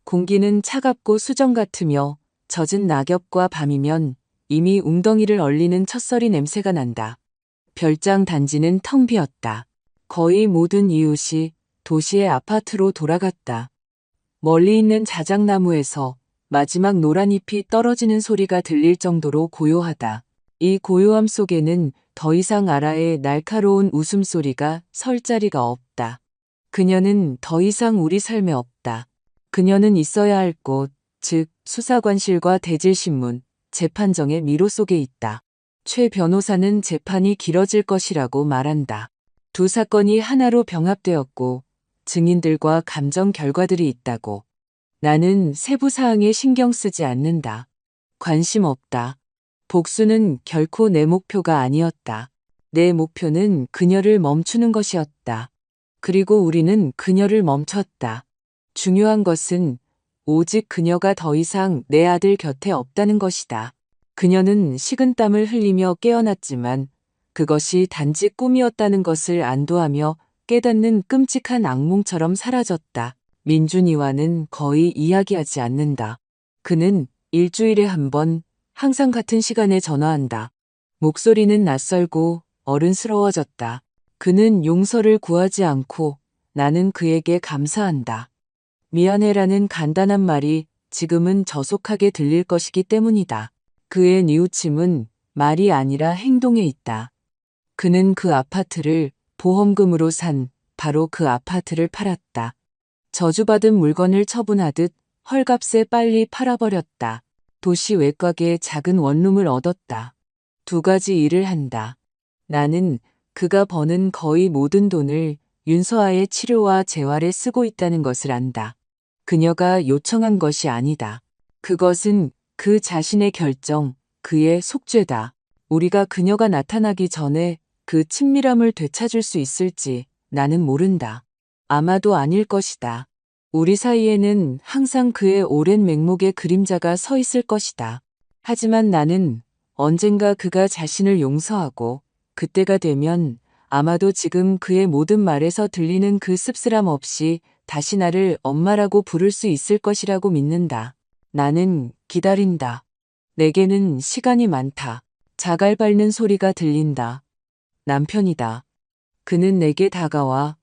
공기는 차갑고 수정 같으며 젖은 낙엽과 밤이면 이미 웅덩이를 얼리는 첫서리 냄새가 난다. 별장 단지는 텅 비었다. 거의 모든 이웃이 도시의 아파트로 돌아갔다. 멀리 있는 자작나무에서 마지막 노란 잎이 떨어지는 소리가 들릴 정도로 고요하다. 이 고요함 속에는 더 이상 아라의 날카로운 웃음소리가 설 자리가 없다. 그녀는 더 이상 우리 삶에 없다. 그녀는 있어야 할 곳, 즉 수사관실과 대질신문, 재판정의 미로 속에 있다. 최 변호사는 재판이 길어질 것이라고 말한다. 두 사건이 하나로 병합되었고 증인들과 감정 결과들이 있다고. 나는 세부 사항에 신경 쓰지 않는다. 관심 없다. 복수는 결코 내 목표가 아니었다. 내 목표는 그녀를 멈추는 것이었다. 그리고 우리는 그녀를 멈췄다. 중요한 것은 오직 그녀가 더 이상 내 아들 곁에 없다는 것이다. 그녀는 식은땀을 흘리며 깨어났지만 그것이 단지 꿈이었다는 것을 안도하며 깨닫는 끔찍한 악몽처럼 사라졌다. 민준이와는 거의 이야기하지 않는다. 그는 일주일에 한 번 항상 같은 시간에 전화한다. 목소리는 낯설고 어른스러워졌다. 그는 용서를 구하지 않고 나는 그에게 감사한다. 미안해라는 간단한 말이 지금은 저속하게 들릴 것이기 때문이다. 그의 뉘우침은 말이 아니라 행동에 있다. 그는 그 아파트를 보험금으로 산 바로 그 아파트를 팔았다. 저주받은 물건을 처분하듯 헐값에 빨리 팔아버렸다. 도시 외곽에 작은 원룸을 얻었다. 두 가지 일을 한다. 나는 그가 버는 거의 모든 돈을 윤서아의 치료와 재활에 쓰고 있다는 것을 안다. 그녀가 요청한 것이 아니다. 그것은 그 자신의 결정, 그의 속죄다. 우리가 그녀가 나타나기 전에 그 친밀함을 되찾을 수 있을지 나는 모른다. 아마도 아닐 것이다. 우리 사이에는 항상 그의 오랜 맹목의 그림자가 서 있을 것이다. 하지만 나는 언젠가 그가 자신을 용서하고 그때가 되면 아마도 지금 그의 모든 말에서 들리는 그 씁쓸함 없이 다시 나를 엄마라고 부를 수 있을 것이라고 믿는다. 나는 기다린다. 내게는 시간이 많다. 자갈 밟는 소리가 들린다. 남편이다. 그는 내게 다가와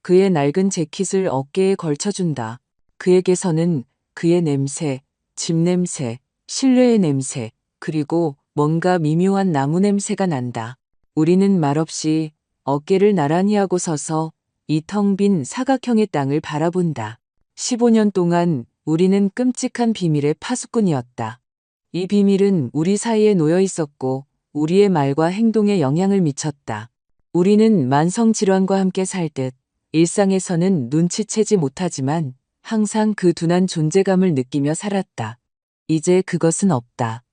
그의 낡은 재킷을 어깨에 걸쳐준다. 그에게서는 그의 냄새, 집 냄새, 실내의 냄새, 그리고 뭔가 미묘한 나무 냄새가 난다. 우리는 말없이 어깨를 나란히 하고 서서 이 텅 빈 사각형의 땅을 바라본다. 15년 동안 우리는 끔찍한 비밀의 파수꾼이었다. 이 비밀은 우리 사이에 놓여 있었고 우리의 말과 행동에 영향을 미쳤다. 우리는 만성질환과 함께 살 듯 일상에서는 눈치채지 못하지만 항상 그 둔한 존재감을 느끼며 살았다. 이제 그것은 없다.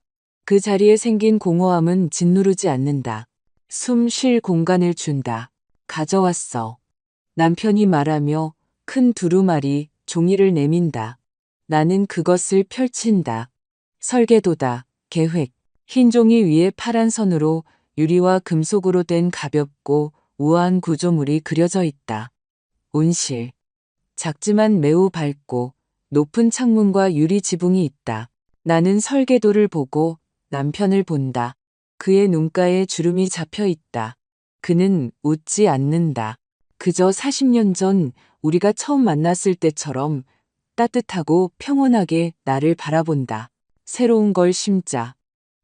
그 자리에 생긴 공허함은 짓누르지 않는다. 숨 쉴 공간을 준다. 가져왔어. 남편이 말하며 큰 두루마리 종이를 내민다. 나는 그것을 펼친다. 설계도다. 계획. 흰 종이 위에 파란 선으로 유리와 금속으로 된 가볍고 우아한 구조물이 그려져 있다. 온실. 작지만 매우 밝고 높은 창문과 유리 지붕이 있다. 나는 설계도를 보고 남편을 본다. 그의 눈가에 주름이 잡혀 있다. 그는 웃지 않는다. 그저 40년 전 우리가 처음 만났을 때처럼 따뜻하고 평온하게 나를 바라본다. 새로운 걸 심자.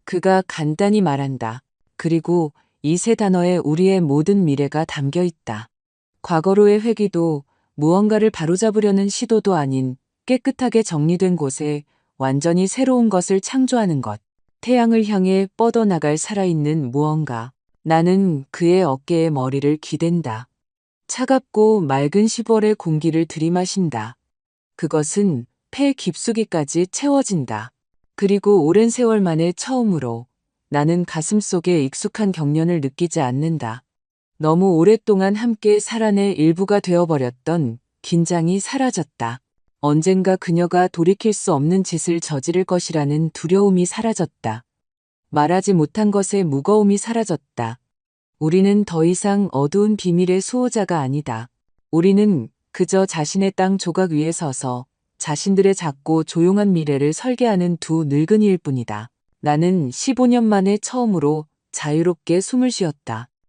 그가 간단히 말한다. 그리고 이 세 단어에 우리의 모든 미래가 담겨 있다. 과거로의 회귀도 무언가를 바로잡으려는 시도도 아닌 깨끗하게 정리된 곳에 완전히 새로운 것을 창조하는 것. 태양을 향해 뻗어나갈 살아있는 무언가. 나는 그의 어깨에 머리를 기댄다. 차갑고 맑은 10월의 공기를 들이마신다. 그것은 폐 깊숙이까지 채워진다. 그리고 오랜 세월 만에 처음으로 나는 가슴속에 익숙한 경련을 느끼지 않는다. 너무 오랫동안 함께 살아낼 일부가 되어버렸던 긴장이 사라졌다. 언젠가 그녀가 돌이킬 수 없는 짓을 저지를 것이라는 두려움이 사라졌다. 말하지 못한 것의 무거움이 사라졌다. 우리는 더 이상 어두운 비밀의 수호자가 아니다. 우리는 그저 자신의 땅 조각 위에 서서 자신들의 작고 조용한 미래를 설계하는 두 늙은이일 뿐이다. 나는 15년 만에 처음으로 자유롭게 숨을 쉬었다.